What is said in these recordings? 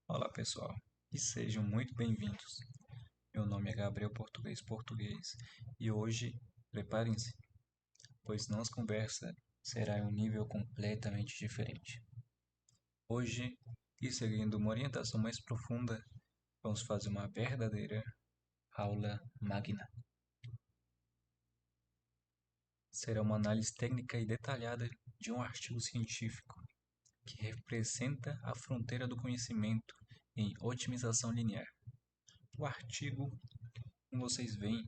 Olá pessoal, e sejam muito bem-vindos. Meu nome é Gabriel Português e hoje preparem-se, pois nossa conversa será em um nível completamente diferente. Hoje, e seguindo uma orientação mais profunda, vamos fazer uma verdadeira aula magna. Será uma análise técnica e detalhada de um artigo científico que representa a fronteira do conhecimento em otimização linear. O artigo, como vocês veem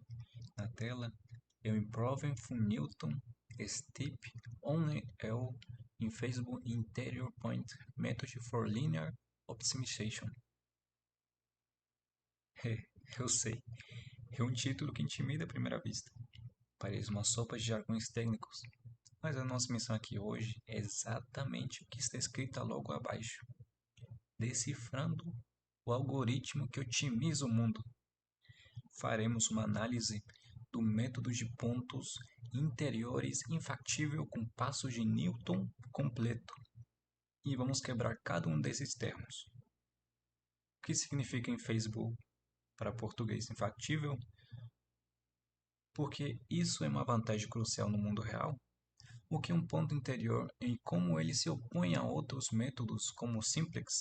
na tela, é o Improving from Newton Steep on L in Feasible Interior Point Method for Linear Optimization. Eu sei, é um título que intimida à primeira vista. Parece uma sopa de jargões técnicos, mas a nossa missão aqui hoje é exatamente o que está escrito logo abaixo. Decifrando o algoritmo que otimiza o mundo. Faremos uma análise do método de pontos interiores infactível com passos de Newton completo. E vamos quebrar cada um desses termos. O que significa infeasible para português infactível? Porque isso é uma vantagem crucial no mundo real. O que é um ponto interior e como ele se opõe a outros métodos como o simplex?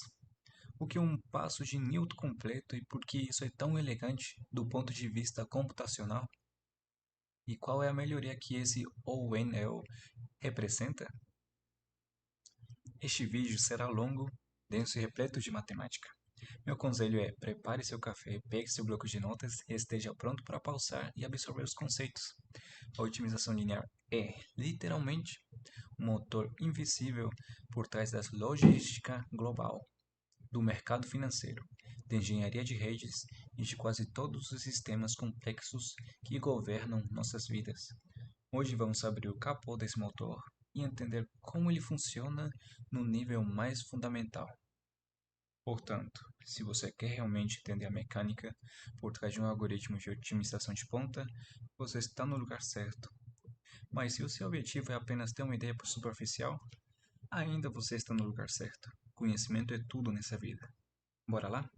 O que é um passo de Newton completo e por que isso é tão elegante do ponto de vista computacional? E qual é a melhoria que esse ONL representa? Este vídeo será longo, denso e repleto de matemática. Meu conselho é: prepare seu café, pegue seu bloco de notas e esteja pronto para pausar e absorver os conceitos. A otimização linear é, literalmente, um motor invisível por trás da logística global, do mercado financeiro, da engenharia de redes e de quase todos os sistemas complexos que governam nossas vidas. Hoje vamos abrir o capô desse motor e entender como ele funciona no nível mais fundamental. Portanto, se você quer realmente entender a mecânica por trás de um algoritmo de otimização de ponta, você está no lugar certo. Mas se o seu objetivo é apenas ter uma ideia superficial, ainda você está no lugar certo. Conhecimento é tudo nessa vida. Bora lá?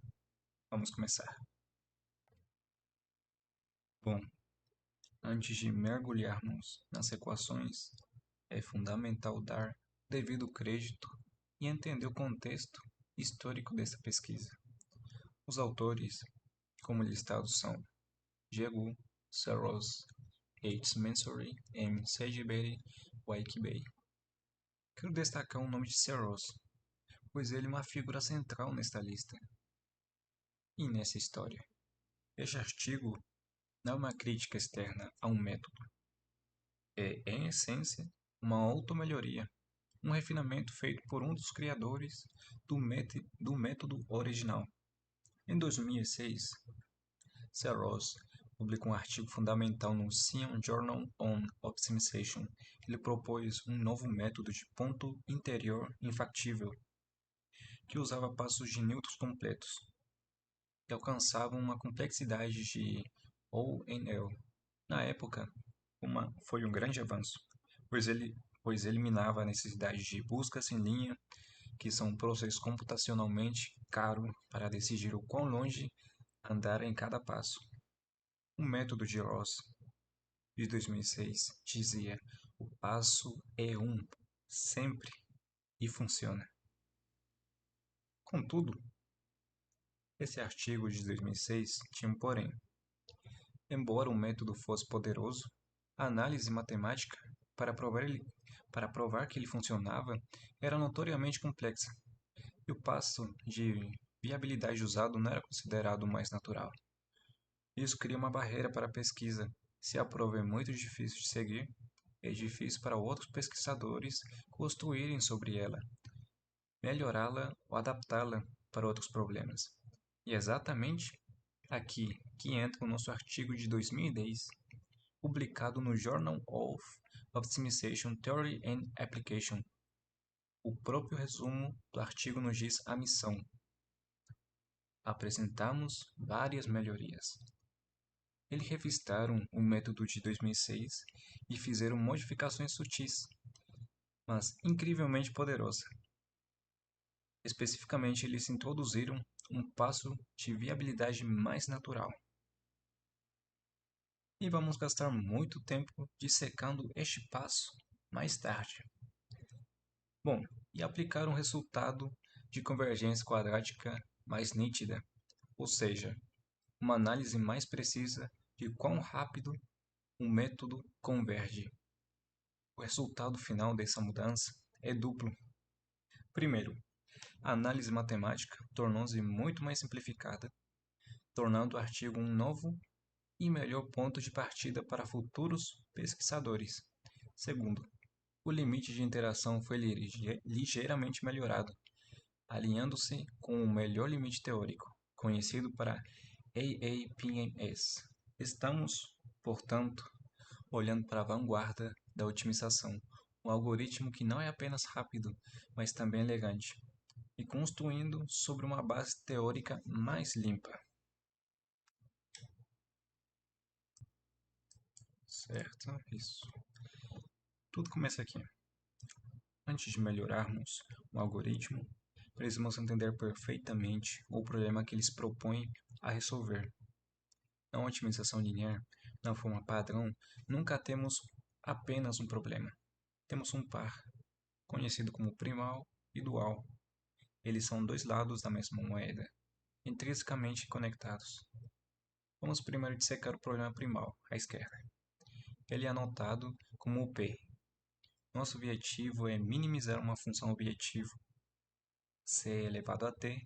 Vamos começar. Bom, antes de mergulharmos nas equações, é fundamental dar devido crédito e entender o contexto histórico dessa pesquisa. Os autores, como listados, são Jegu, Serros, H. Mansouri, M. Sageberi, Waikibei. Quero destacar o nome de Serros, pois ele é uma figura central nesta lista e nessa história. Este artigo não é uma crítica externa a um método. É, em essência, uma automelhoria, um refinamento feito por um dos criadores do método original. Em 2006, Serros publicou um artigo fundamental no Science Journal on Optimization. Ele propôs um novo método de ponto interior infactível, que usava passos de Newton completos, que alcançavam uma complexidade de ONL. Na época, foi um grande avanço, pois eliminava a necessidade de buscas em linha, que são um processo computacionalmente caro para decidir o quão longe andar em cada passo. O método de Ross, de 2006, dizia: o passo é um, sempre, e funciona. Contudo, esse artigo de 2006 tinha um porém. Embora o método fosse poderoso, a análise matemática para provar que ele funcionava era notoriamente complexa, e o passo de viabilidade usado não era considerado o mais natural. Isso cria uma barreira para a pesquisa. Se a prova é muito difícil de seguir, é difícil para outros pesquisadores construírem sobre ela, melhorá-la ou adaptá-la para outros problemas. E é exatamente aqui que entra o nosso artigo de 2010, publicado no Journal of Optimization Theory and Application. O próprio resumo do artigo nos diz a missão. Apresentamos várias melhorias. Eles revistaram o método de 2006 e fizeram modificações sutis, mas incrivelmente poderosas. Especificamente, eles introduziram um passo de viabilidade mais natural. E vamos gastar muito tempo dissecando este passo mais tarde. Bom, e aplicar um resultado de convergência quadrática mais nítida, ou seja, uma análise mais precisa de quão rápido um método converge. O resultado final dessa mudança é duplo. Primeiro, a análise matemática tornou-se muito mais simplificada, tornando o artigo um novo e melhor ponto de partida para futuros pesquisadores. Segundo, o limite de interação foi ligeiramente melhorado, alinhando-se com o melhor limite teórico, conhecido para AAPMS. Estamos, portanto, olhando para a vanguarda da otimização, um algoritmo que não é apenas rápido, mas também elegante, e construindo sobre uma base teórica mais limpa. Certo? Isso. Tudo começa aqui. Antes de melhorarmos um algoritmo, precisamos entender perfeitamente o problema que eles propõem a resolver. Na otimização linear, na forma padrão, nunca temos apenas um problema. Temos um par, conhecido como primal e dual. Eles são dois lados da mesma moeda, intrinsecamente conectados. Vamos primeiro dissecar o problema primal, à esquerda. Ele é anotado como o P. Nosso objetivo é minimizar uma função objetivo, c elevado a t,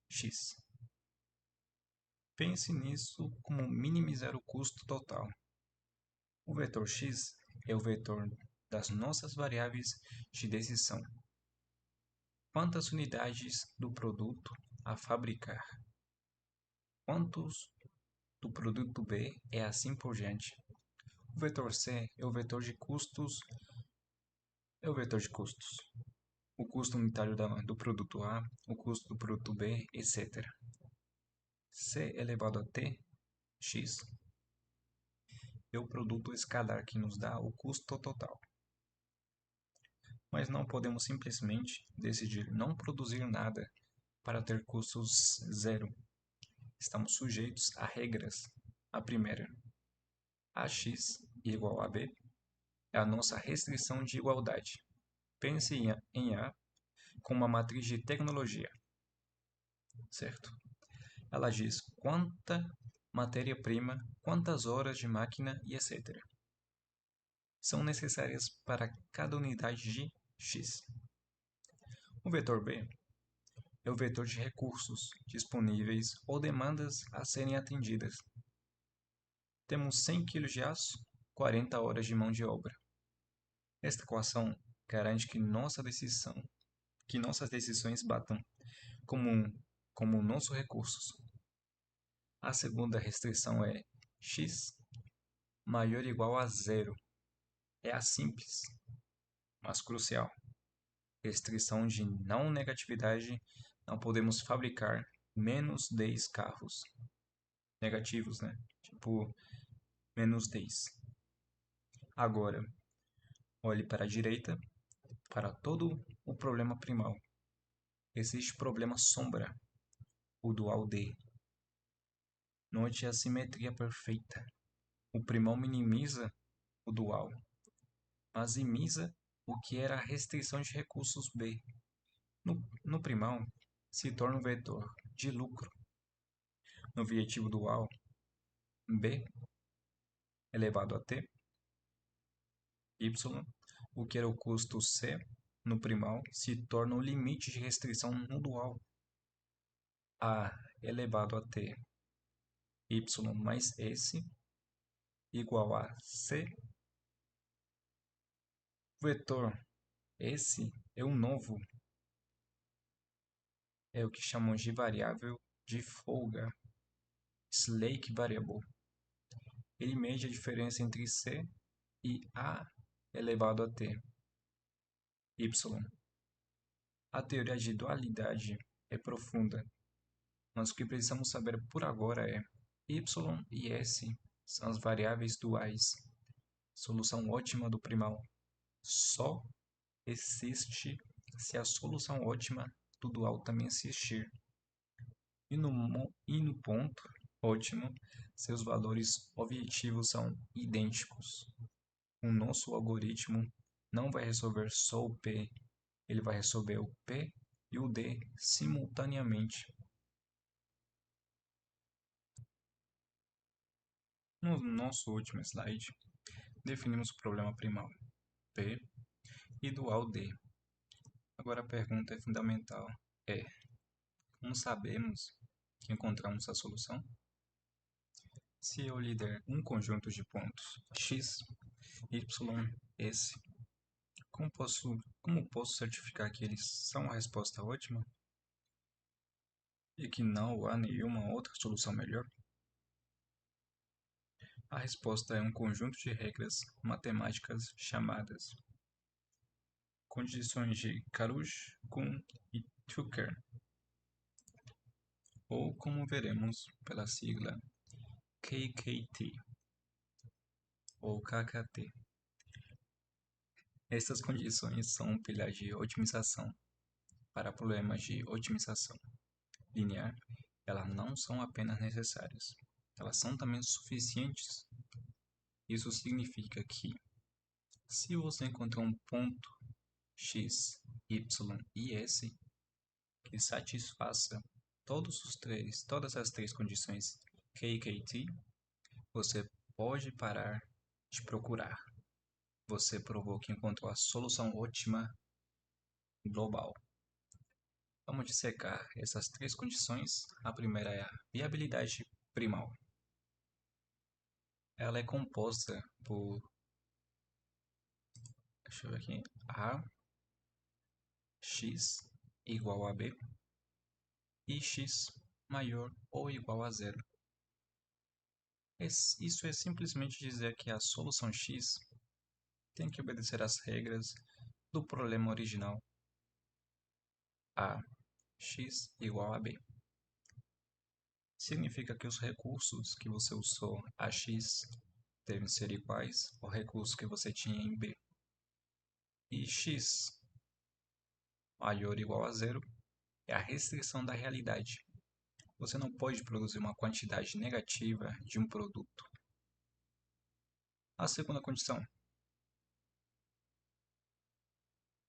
x. Pense nisso como minimizar o custo total. O vetor x é o vetor das nossas variáveis de decisão. Quantas unidades do produto a fabricar? Quantos do produto B e assim por diante. O vetor C é o vetor de custos. O custo unitário do produto A, o custo do produto B, etc. C elevado a t, x, é o produto escalar que nos dá o custo total. Mas não podemos simplesmente decidir não produzir nada para ter custos zero. Estamos sujeitos a regras. A primeira, AX igual a B, é a nossa restrição de igualdade. Pense em A como uma matriz de tecnologia, certo? Ela diz quanta matéria-prima, quantas horas de máquina e etc. são necessárias para cada unidade de X. O vetor B é o vetor de recursos disponíveis ou demandas a serem atendidas. Temos 100 kg de aço, 40 horas de mão de obra. Esta equação garante que nossas decisões batam como nossos recursos. A segunda restrição é x maior ou igual a zero. É a simples, mas crucial. Restrição de não negatividade, não podemos fabricar menos 10 carros. Negativos, né? Tipo, menos 10. Agora, olhe para a direita, para todo o problema primal. Existe problema sombra, o dual D. Note a simetria perfeita. O primal minimiza o dual, maximiza o que era a restrição de recursos B. No primal, se torna um vetor de lucro. No objetivo dual, B elevado a t, y, o que era o custo C no primal, se torna o limite de restrição no dual. A elevado a t, y mais S, igual a C. O vetor S é o novo, é o que chamamos de variável de folga, Slake Variable. Ele mede a diferença entre C e A elevado a t, y. A teoria de dualidade é profunda, mas o que precisamos saber por agora é y e s são as variáveis duais. Solução ótima do primal só existe se a solução ótima do dual também existir. E no ponto ótimo, seus valores objetivos são idênticos. O nosso algoritmo não vai resolver só o P, ele vai resolver o P e o D simultaneamente. No nosso último slide, definimos o problema primal P e dual D. Agora a pergunta é fundamental, como sabemos que encontramos a solução? Se eu lhe der um conjunto de pontos x, y, s, como posso certificar que eles são a resposta ótima? E que não há nenhuma outra solução melhor? A resposta é um conjunto de regras matemáticas chamadas condições de Karush, Kuhn e Tucker, ou como veremos pela sigla KKT ou KKT. Essas condições são um pilar de otimização. Para problemas de otimização linear, elas não são apenas necessárias, elas são também suficientes. Isso significa que, se você encontrar um ponto x, y e s que satisfaça todas as três condições KKT, você pode parar de procurar. Você provou que encontrou a solução ótima global. Vamos dissecar essas três condições. A primeira é a viabilidade primal. Ela é composta por, deixa eu ver aqui, a x igual a b e x maior ou igual a zero. Isso é simplesmente dizer que a solução x tem que obedecer às regras do problema original. A x igual a b. Significa que os recursos que você usou a x devem ser iguais ao recurso que você tinha em b. E x maior ou igual a zero é a restrição da realidade. Você não pode produzir uma quantidade negativa de um produto. A segunda condição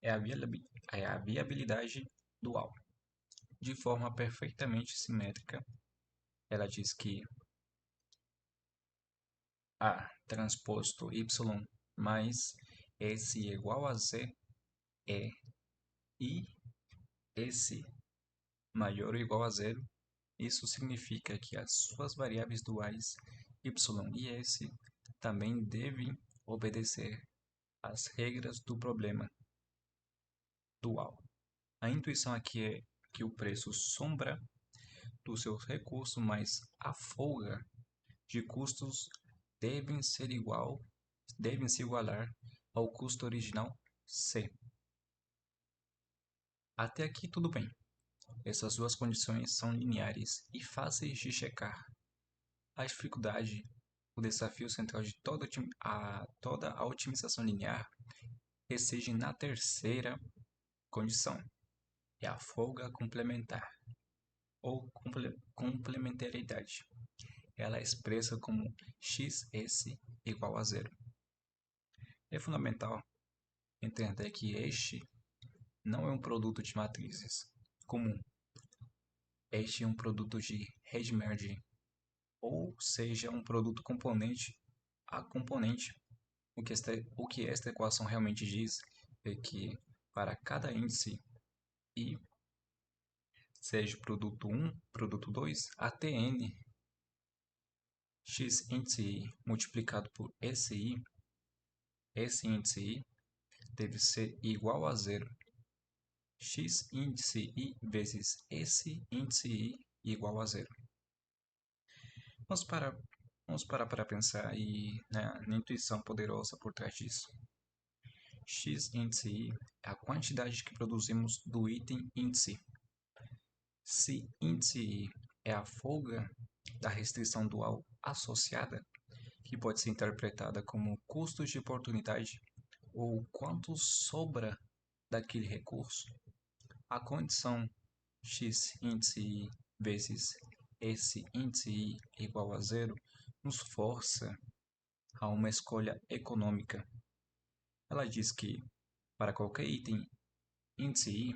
é a viabilidade dual. De forma perfeitamente simétrica, ela diz que A transposto y mais S igual a Z é e S maior ou igual a zero. Isso significa que as suas variáveis duais y e S também devem obedecer às regras do problema dual. A intuição aqui é que o preço sombra do seu recurso mais a folga de custos devem se igualar ao custo original C. Até aqui tudo bem. Essas duas condições são lineares e fáceis de checar. A dificuldade, o desafio central de toda a otimização linear reside na terceira condição, é a folga complementar, ou complementariedade. Ela é expressa como xs igual a zero. É fundamental entender que este não é um produto de matrizes comum. Este é um produto de Riemann, ou seja, um produto componente a componente. O que esta equação realmente diz é que para cada índice I, seja produto 1, produto 2, até n, x índice I multiplicado por esse índice I deve ser igual a zero. X índice I vezes esse índice I igual a zero. Vamos parar para pensar na intuição poderosa por trás disso. X índice I é a quantidade que produzimos do item índice. Se índice I é a folga da restrição dual associada, que pode ser interpretada como custos de oportunidade ou quanto sobra daquele recurso, a condição x índice I vezes esse índice I igual a zero nos força a uma escolha econômica. Ela diz que para qualquer item índice I,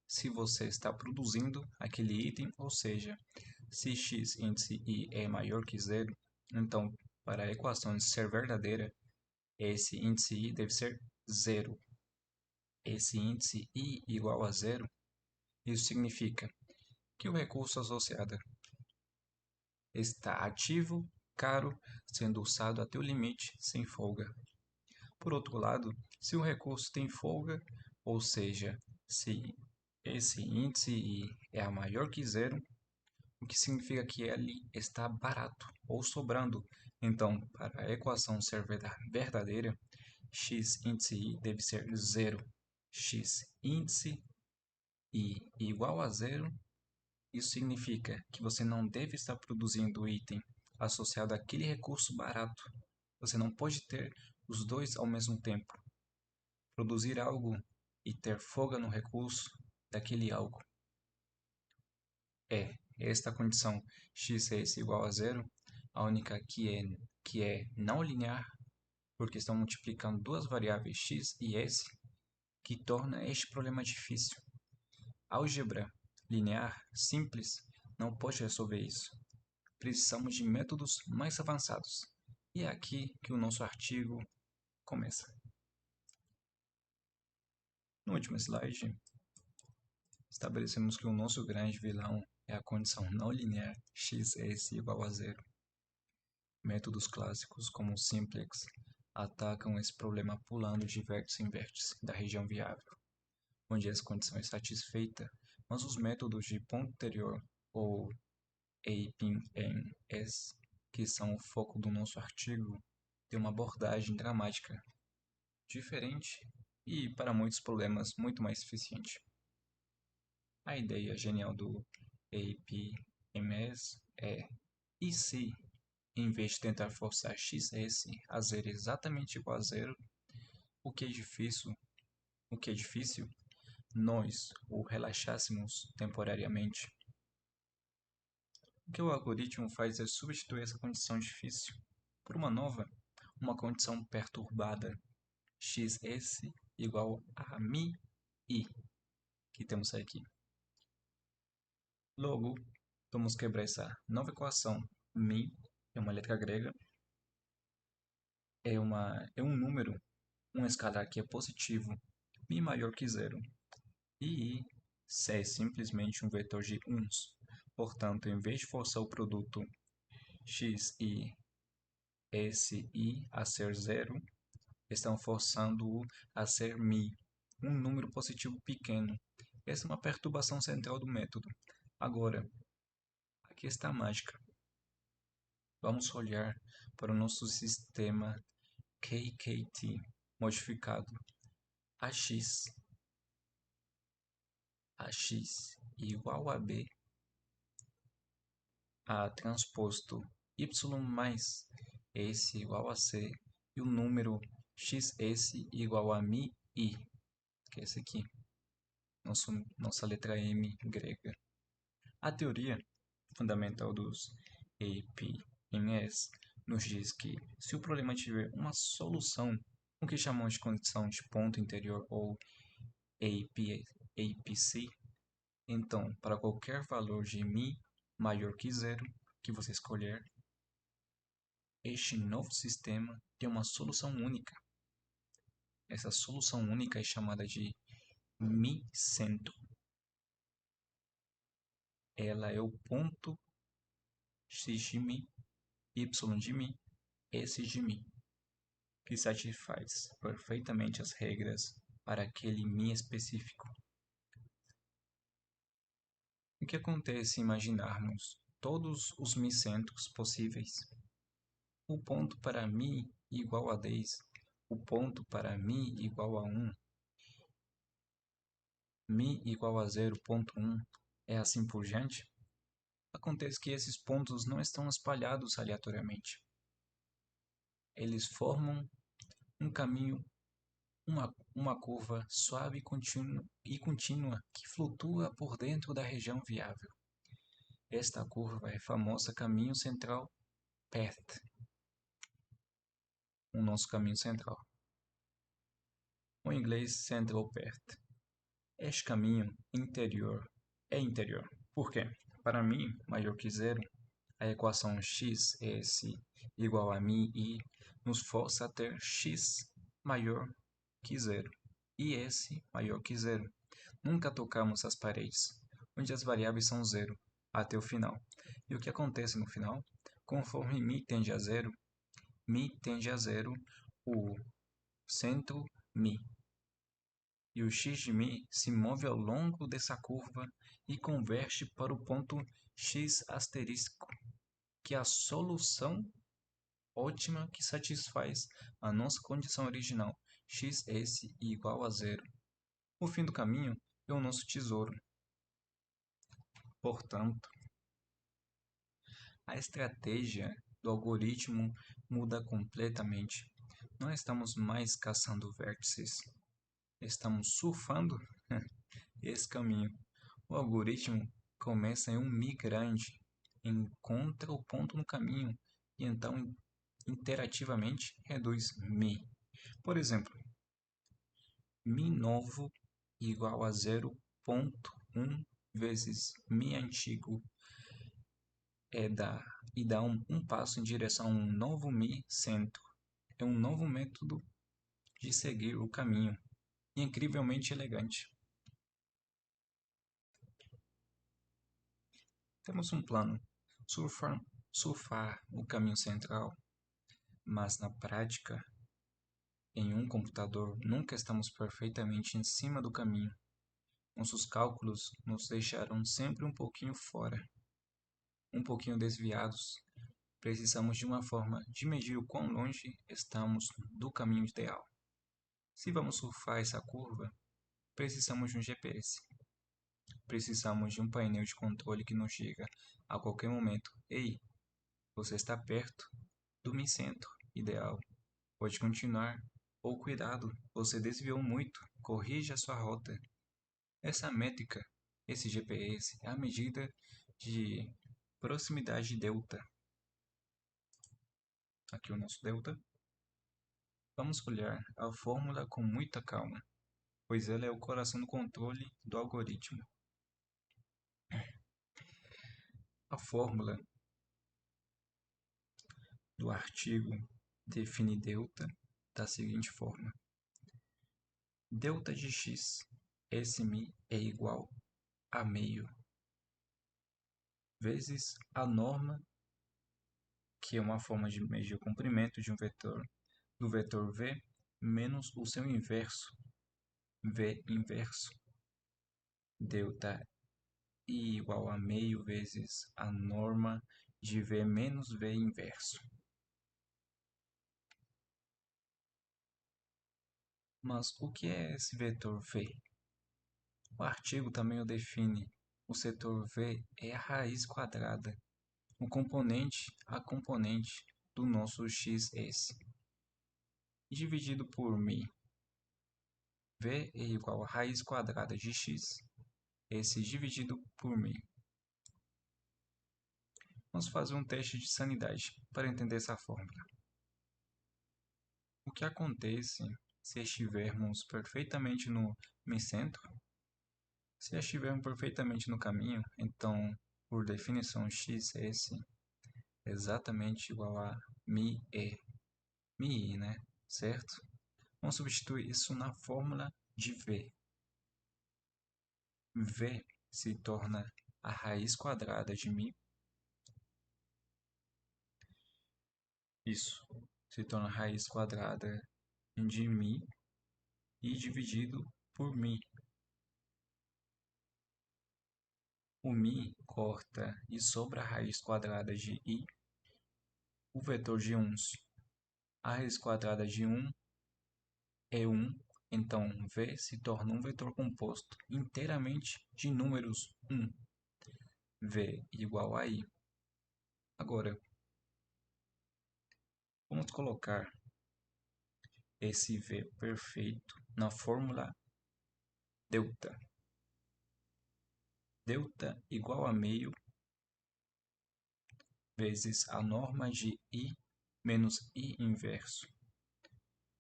se você está produzindo aquele item, ou seja, se x índice I é maior que zero, então para a equação ser verdadeira, esse índice I deve ser zero. Esse índice I igual a zero, isso significa que o recurso associado está ativo, caro, sendo usado até o limite, sem folga. Por outro lado, se o recurso tem folga, ou seja, se esse índice I é maior que zero, o que significa que ele está barato ou sobrando. Então, para a equação ser verdadeira, x índice I deve ser zero. X índice I igual a zero, isso significa que você não deve estar produzindo o item associado àquele recurso barato. Você não pode ter os dois ao mesmo tempo. Produzir algo e ter folga no recurso daquele algo. Esta condição x é igual a zero, a única que é não linear, porque estão multiplicando duas variáveis x e s, que torna este problema difícil. Álgebra linear simples não pode resolver isso. Precisamos de métodos mais avançados. E é aqui que o nosso artigo começa. No último slide, estabelecemos que o nosso grande vilão é a condição não linear x igual a zero. Métodos clássicos como o simplex atacam esse problema pulando de vértice em vértice da região viável, onde essa condição é satisfeita, mas os métodos de ponto interior ou APNS, que são o foco do nosso artigo, têm uma abordagem dramática, diferente e, para muitos problemas, muito mais eficiente. A ideia genial do APMS é: e se, em vez de tentar forçar xs a ser exatamente igual a zero, o que é difícil, nós o relaxássemos temporariamente? O que o algoritmo faz é substituir essa condição difícil por uma nova, uma condição perturbada, xs igual a mi i, que temos aqui. Logo, vamos quebrar essa nova equação. Mi é uma letra grega, é um número, um escalar que é positivo, mi maior que zero. E I é simplesmente um vetor de uns. Portanto, em vez de forçar o produto x e si a ser zero, estão forçando-o a ser mi, um número positivo pequeno. Essa é uma perturbação central do método. Agora, aqui está a mágica. Vamos olhar para o nosso sistema KKT modificado. AX igual a B, A transposto y mais S igual a C, e o número xs igual a mi i, que é esse aqui, nossa letra M grega. A teoria fundamental dos APMS nos diz que, se o problema tiver uma solução, o que chamamos de condição de ponto interior ou APC, então, para qualquer valor de mi maior que zero que você escolher, este novo sistema tem uma solução única. Essa solução única é chamada de mi-centro. Ela é o ponto x de mi, y de mi, s de mi, que satisfaz perfeitamente as regras para aquele mi específico. O que acontece se imaginarmos todos os mi-centros possíveis? O ponto para mi igual a 10, o ponto para mi igual a 1, mi igual a 0,1, é assim por diante? Acontece que esses pontos não estão espalhados aleatoriamente. Eles formam um caminho uma curva suave e contínua que flutua por dentro da região viável. Esta curva é a famosa caminho central path, o nosso caminho central. O inglês central path. Este caminho é interior. Por quê? Para mim, maior que zero, a equação x s igual a mi nos força a ter x maior que zero e s maior que zero. Nunca tocamos as paredes, onde as variáveis são zero, até o final. E o que acontece no final? Conforme mi tende a zero, o centro mi. E o x de mi se move ao longo dessa curva e converge para o ponto x asterisco, que é a solução ótima que satisfaz a nossa condição original, xs igual a zero. O fim do caminho é o nosso tesouro. Portanto, a estratégia do algoritmo muda completamente. Não estamos mais caçando vértices, estamos surfando esse caminho. O algoritmo começa em um Mi grande, encontra o ponto no caminho e então interativamente reduz Mi. Por exemplo, Mi novo igual a 0,1 vezes Mi antigo e dá um passo em direção a um novo Mi centro. É um novo método de seguir o caminho, e incrivelmente elegante. Temos um plano, surfar o caminho central, mas na prática, em um computador, nunca estamos perfeitamente em cima do caminho. Nossos cálculos nos deixaram sempre um pouquinho fora, um pouquinho desviados. Precisamos de uma forma de medir o quão longe estamos do caminho ideal. Se vamos surfar essa curva, precisamos de um GPS. Precisamos de um painel de controle que nos diga a qualquer momento: ei, você está perto do Mi centro ideal. Pode continuar. Ou cuidado, você desviou muito. Corrija a sua rota. Essa métrica, esse GPS, é a medida de proximidade delta. Aqui o nosso delta. Vamos olhar a fórmula com muita calma, pois ela é o coração do controle do algoritmo. A fórmula do artigo define delta da seguinte forma: delta de x, Smi é igual a meio vezes a norma, que é uma forma de medir o comprimento de um vetor, do vetor v, menos o seu inverso, v inverso. Delta I igual a meio vezes a norma de v menos v inverso. Mas o que é esse vetor v? O artigo também o define. O setor v é a raiz quadrada, o componente a componente do nosso xs, dividido por mi. V é igual a raiz quadrada de x, esse dividido por mi. Vamos fazer um teste de sanidade para entender essa fórmula. O que acontece se estivermos perfeitamente no mi centro? Se estivermos perfeitamente no caminho, então, por definição, xs é exatamente igual a mi, né? Certo? Vamos substituir isso na fórmula de v. V se torna a raiz quadrada de mi. Isso se torna a raiz quadrada de mi e dividido por mi. O mi corta e sobra a raiz quadrada de i, o vetor de uns. A raiz quadrada de 1 é 1, então v se torna um vetor composto inteiramente de números 1. V igual a i. Agora, vamos colocar esse V perfeito na fórmula delta. Delta igual a meio vezes a norma de I menos I inverso.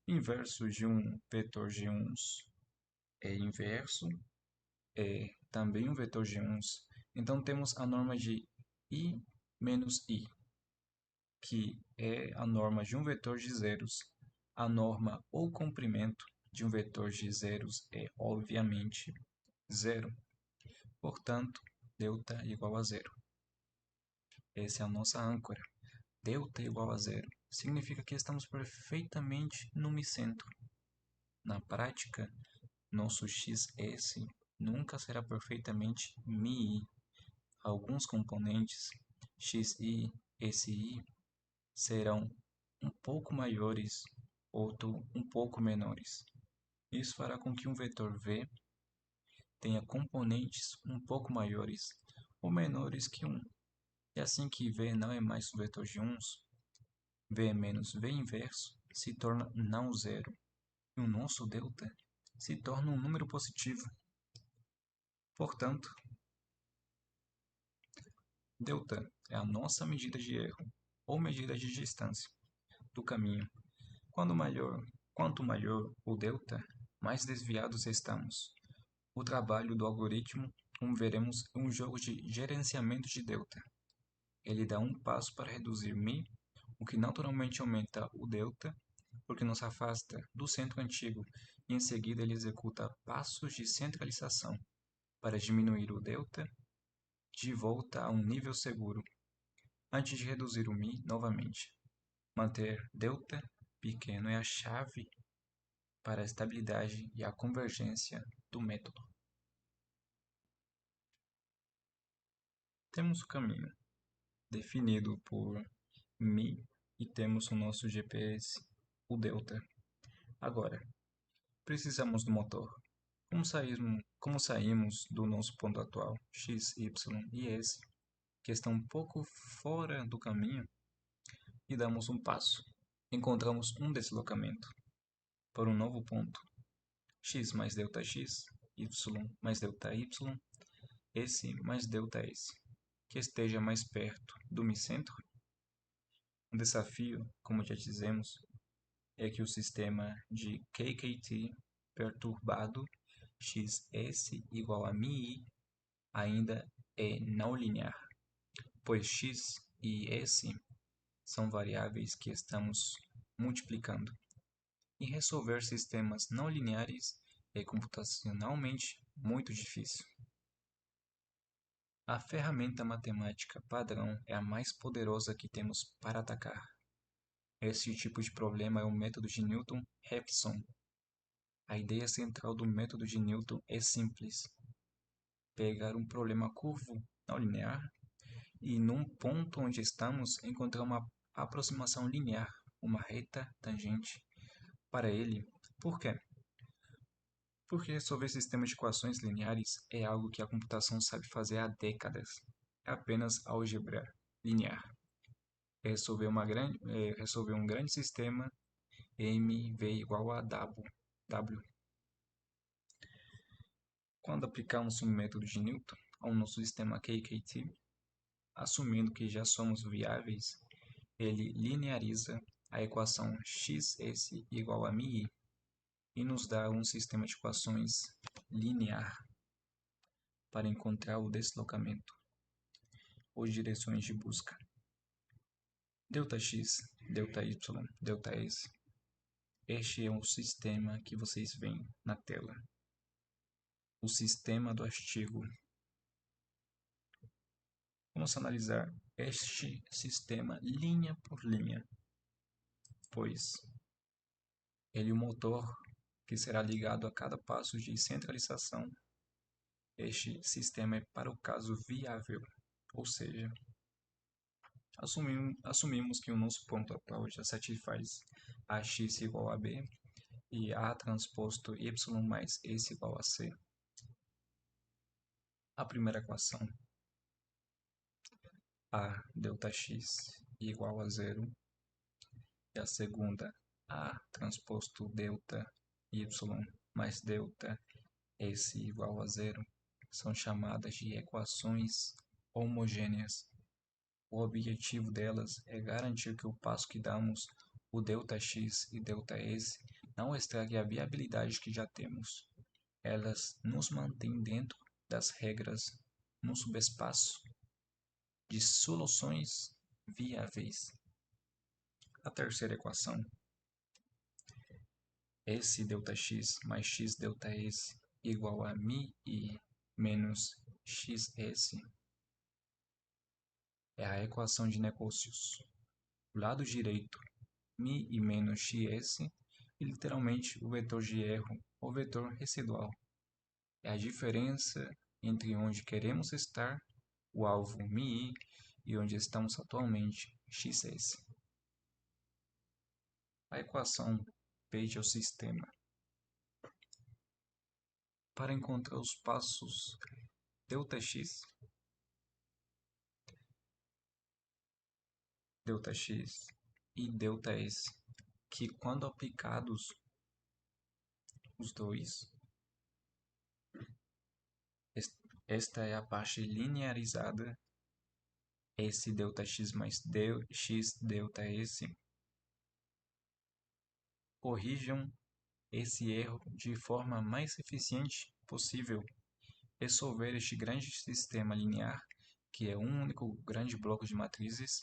Inverso de um vetor de uns é inverso, é também um vetor de uns. Então temos a norma de I menos I, que é a norma de um vetor de zeros. A norma ou comprimento de um vetor de zeros é, obviamente, zero. Portanto, delta igual a zero. Essa é a nossa âncora. Delta igual a zero significa que estamos perfeitamente no micentro. Na prática, nosso xs nunca será perfeitamente μi. Alguns componentes, xi, si, serão um pouco maiores, outro um pouco menores. Isso fará com que um vetor v tenha componentes um pouco maiores ou menores que 1. E assim que v não é mais um vetor de uns, v menos v inverso se torna não zero. E o nosso delta se torna um número positivo. Portanto, delta é a nossa medida de erro, ou medida de distância, do caminho. Quanto maior o delta, mais desviados estamos. O trabalho do algoritmo, como veremos, é um jogo de gerenciamento de delta. Ele dá um passo para reduzir μ, o que naturalmente aumenta o delta, porque nos afasta do centro antigo, e em seguida ele executa passos de centralização para diminuir o delta de volta a um nível seguro, antes de reduzir o μ novamente. Manter delta pequeno é a chave para a estabilidade e a convergência do método. Temos o caminho definido por μ e temos o nosso GPS, o delta. Agora, precisamos do motor. Como saímos do nosso ponto atual, x, y e s, que estão um pouco fora do caminho, e damos um passo. Encontramos um deslocamento para um novo ponto, x mais delta x, y mais delta y, s mais delta s, que esteja mais perto do micentro. Um desafio, como já dizemos, é que o sistema de KKT perturbado xs igual a μi ainda é não linear, pois x e s são variáveis que estamos multiplicando. E resolver sistemas não lineares é computacionalmente muito difícil. A ferramenta matemática padrão é a mais poderosa que temos para atacar. Esse tipo de problema é o método de Newton-Raphson. A ideia central do método de Newton é simples: pegar um problema curvo não linear e, num ponto onde estamos, encontrar uma aproximação linear, uma reta tangente, para ele. Por quê? Porque resolver sistemas de equações lineares é algo que a computação sabe fazer há décadas. É apenas álgebra linear. Resolver um grande sistema mv igual a w. Quando aplicamos o método de Newton ao nosso sistema KKT, assumindo que já somos viáveis, ele lineariza a equação xs igual a μi e nos dá um sistema de equações linear para encontrar o deslocamento ou direções de busca. Δx, Δy, Δs. Este é o sistema que vocês veem na tela. O sistema do artigo. Vamos analisar este sistema linha por linha, pois ele é o motor que será ligado a cada passo de centralização. Este sistema é para o caso viável, ou seja, assumimos que o nosso ponto atual já satisfaz ax igual a b e a transposto y mais s igual a c. A primeira equação, a ΔX igual a zero, e a segunda, A transposto delta y mais delta S igual a zero são chamadas de equações homogêneas. O objetivo delas é garantir que o passo que damos, o ΔX e ΔS, não estrague a viabilidade que já temos. Elas nos mantêm dentro das regras no subespaço de soluções viáveis. A terceira equação, S ΔX mais X ΔS igual a μi menos xs, é a equação de negócios. O lado direito, μ e menos xs, e literalmente o vetor de erro ou vetor residual. É a diferença entre onde queremos estar, o alvo μi, e onde estamos atualmente, xs. A equação pede ao sistema para encontrar os passos ΔX, ΔX e ΔS, que quando aplicados os dois, esta é a parte linearizada, S ΔX mais X ΔS, corrijam esse erro de forma mais eficiente possível. Resolver este grande sistema linear, que é um único grande bloco de matrizes,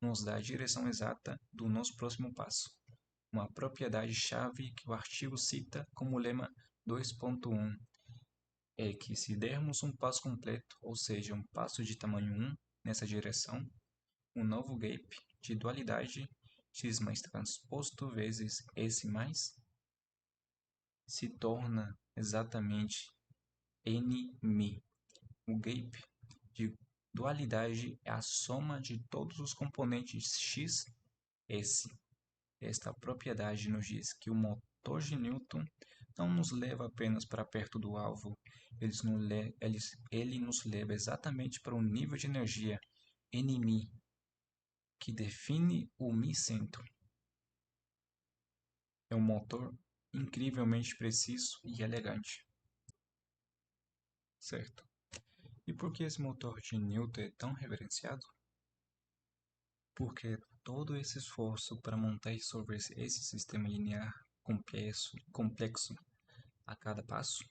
nos dá a direção exata do nosso próximo passo. Uma propriedade-chave que o artigo cita como lema 2.1 é que se dermos um passo completo, ou seja, um passo de tamanho 1 nessa direção, um novo gap de dualidade x mais transposto vezes S mais se torna exatamente Nmi. O gap de dualidade é a soma de todos os componentes x, S. Esta propriedade nos diz que o motor de Newton não nos leva apenas para perto do alvo, ele nos leva exatamente para um nível de energia Nmi, que define o micentro. É um motor incrivelmente preciso e elegante. Certo. E por que esse motor de Newton é tão reverenciado? Porque todo esse esforço para montar e resolver esse sistema linear complexo a cada passo?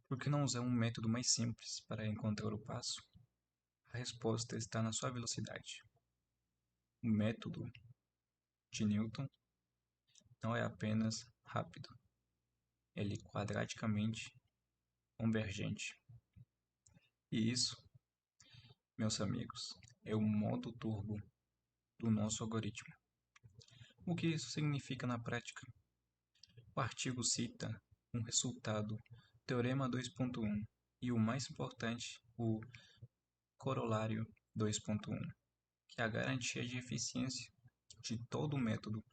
Por que não usar um método mais simples para encontrar o passo? A resposta está na sua velocidade. O método de Newton não é apenas rápido, ele é quadraticamente convergente. E isso, meus amigos, é o modo turbo do nosso algoritmo. O que isso significa na prática? O artigo cita um resultado, Teorema 2.1, e o mais importante, o Corolário 2.1, que é a garantia de eficiência de todo o método.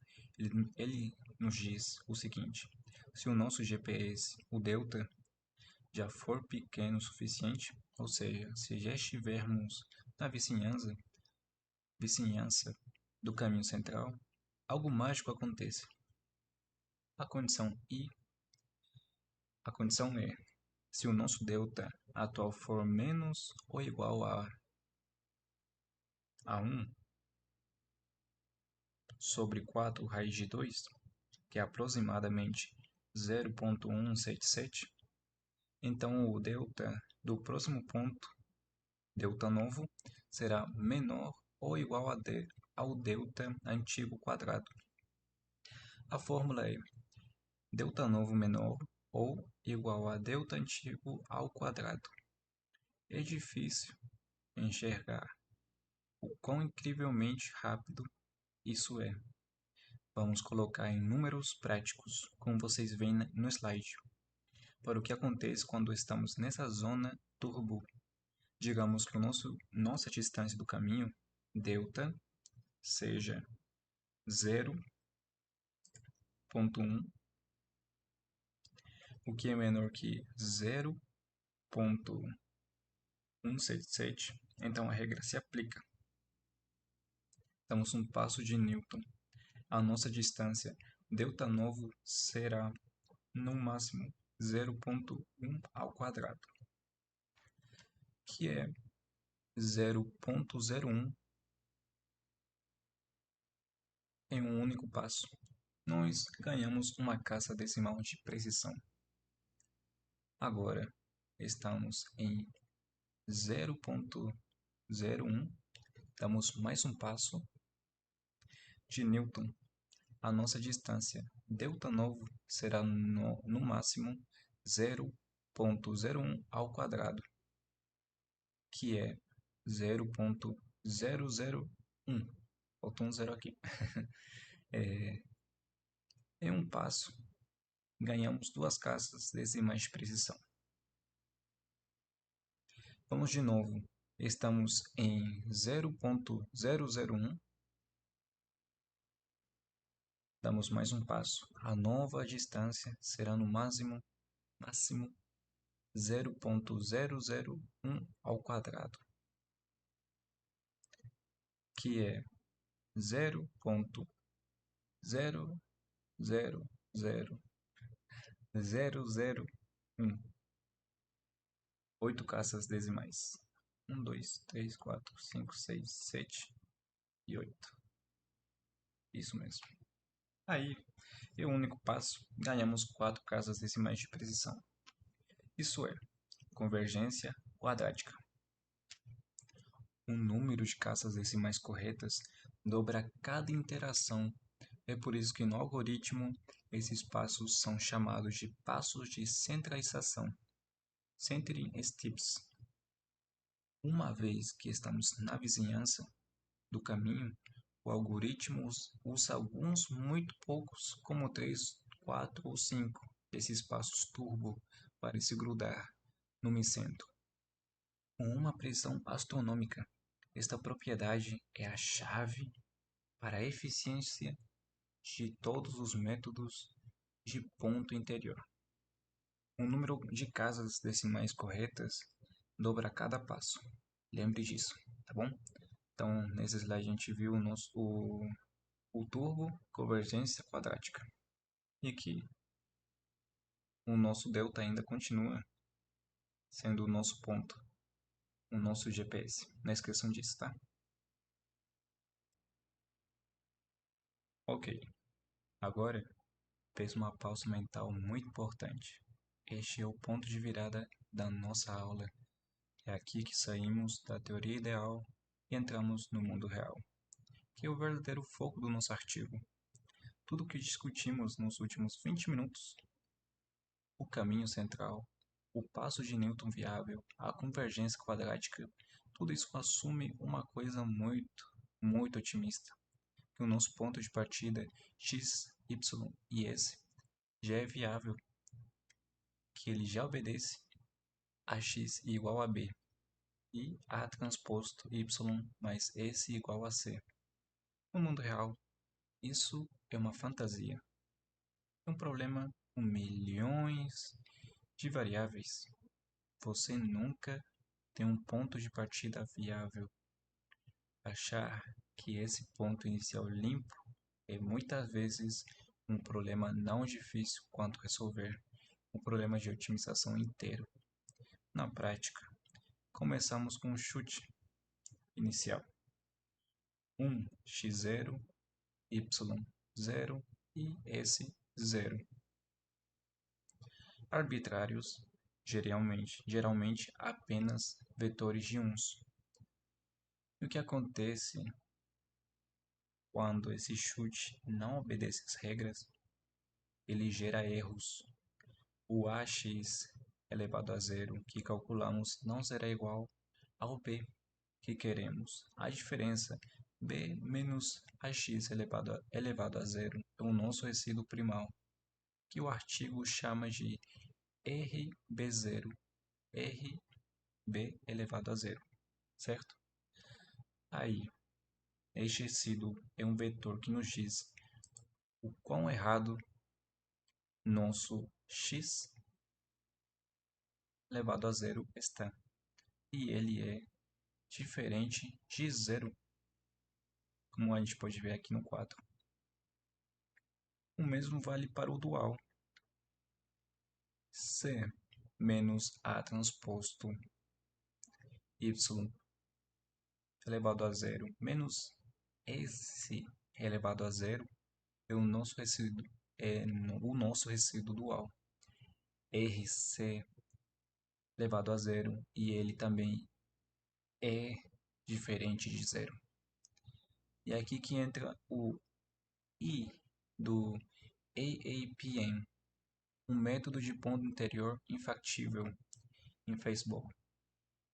Ele nos diz o seguinte: se o nosso GPS, o delta, já for pequeno o suficiente, ou seja, se já estivermos na vizinhança do caminho central, algo mágico acontece. A condição é, se o nosso delta atual for menos ou igual a 1 sobre 4 raiz de 2, que é aproximadamente 0,177, então o delta do próximo ponto, delta novo, será menor ou igual ao delta antigo quadrado. A fórmula é delta novo menor ou igual a delta antigo ao quadrado. É difícil enxergar o quão incrivelmente rápido isso é. Vamos colocar em números práticos, como vocês veem no slide, para o que acontece quando estamos nessa zona turbo. Digamos que nossa distância do caminho, delta, seja 0,1, o que é menor que 0,177, então a regra se aplica. Damos um passo de Newton. A nossa distância Delta novo será, no máximo, 0,1 ao quadrado, que é 0,01 em um único passo. Nós ganhamos uma casa decimal de precisão. Agora, estamos em 0,01, damos mais um passo de Newton. A nossa distância delta novo será no máximo 0,01 ao quadrado, que é 0,001. Faltou um zero aqui. Em um passo, ganhamos duas casas decimais de precisão. Vamos de novo. Estamos em 0,001. Damos mais um passo. A nova distância será no máximo 0,001 ao quadrado, que é 0,0000001. 8 casas decimais. 1, 2, 3, 4, 5, 6, 7 e 8. Isso mesmo. Aí, em um único passo, ganhamos 4 casas decimais de precisão. Isso é, convergência quadrática. O número de casas decimais corretas dobra cada interação. É por isso que no algoritmo, esses passos são chamados de passos de centralização, centering steps. Uma vez que estamos na vizinhança do caminho, o algoritmo usa alguns muito poucos, como 3, 4 ou 5, desses passos turbo para se grudar no micento. Com uma precisão astronômica, esta propriedade é a chave para a eficiência de todos os métodos de ponto interior. O número de casas decimais corretas dobra cada passo. Lembre disso, tá bom? Então, nesse slide a gente viu o turbo convergência quadrática. E aqui, o nosso delta ainda continua sendo o nosso ponto, o nosso GPS. Não esqueçam disso, tá? Ok, agora fez uma pausa mental muito importante. Este é o ponto de virada da nossa aula. É aqui que saímos da teoria ideal e entramos no mundo real, que é o verdadeiro foco do nosso artigo. Tudo o que discutimos nos últimos 20 minutos, o caminho central, o passo de Newton viável, a convergência quadrática, tudo isso assume uma coisa muito otimista, que o nosso ponto de partida x, y e s já é viável, que ele já obedece a x igual a b e a transposto y mais s igual a c. No mundo real, isso é uma fantasia. É um problema com milhões de variáveis. Você nunca tem um ponto de partida viável. Achar que esse ponto inicial limpo é muitas vezes um problema não difícil quanto resolver, um problema de otimização inteiro. Na prática, começamos com um chute inicial. 1, x0, y0 e s0. Arbitrários, geralmente apenas vetores de uns. E o que acontece quando esse chute não obedece às regras? Ele gera erros. O ax elevado a zero que calculamos não será igual ao b que queremos. A diferença b menos ax elevado a zero é o nosso resíduo primal, que o artigo chama de RB0, RB elevado a zero, certo? Aí, este resíduo é um vetor que nos diz o quão errado nosso x elevado a zero está. E ele é diferente de zero, como a gente pode ver aqui no quadro. O mesmo vale para o dual. C menos A transposto y elevado a zero menos S elevado a zero é o nosso resíduo dual. RC elevado a zero e ele também é diferente de zero. E aqui que entra o I do AAPM, um método de ponto interior infactível em Facebook.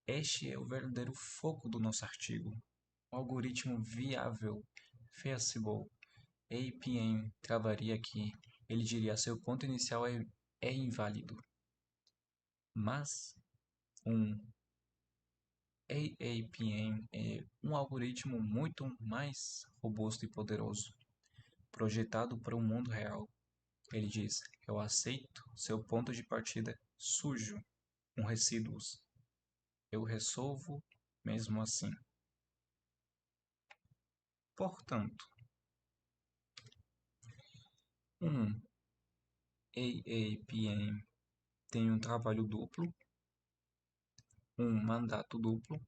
Este é o verdadeiro foco do nosso artigo. O algoritmo viável feasible APM travaria aqui. Ele diria seu ponto inicial é inválido. Mas um AAPM é um algoritmo muito mais robusto e poderoso, projetado para o mundo real. Ele diz: eu aceito seu ponto de partida sujo, com resíduos. Eu resolvo mesmo assim. Portanto, um AAPM tem um trabalho duplo, um mandato duplo.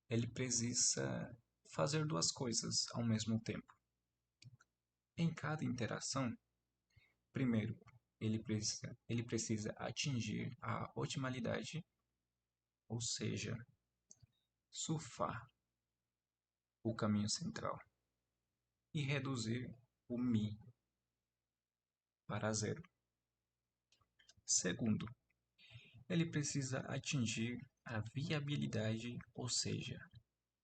Ele precisa fazer duas coisas ao mesmo tempo. Em cada interação, primeiro, ele precisa atingir a otimalidade, ou seja, surfar o caminho central e reduzir o Mi para zero. Segundo, ele precisa atingir a viabilidade, ou seja,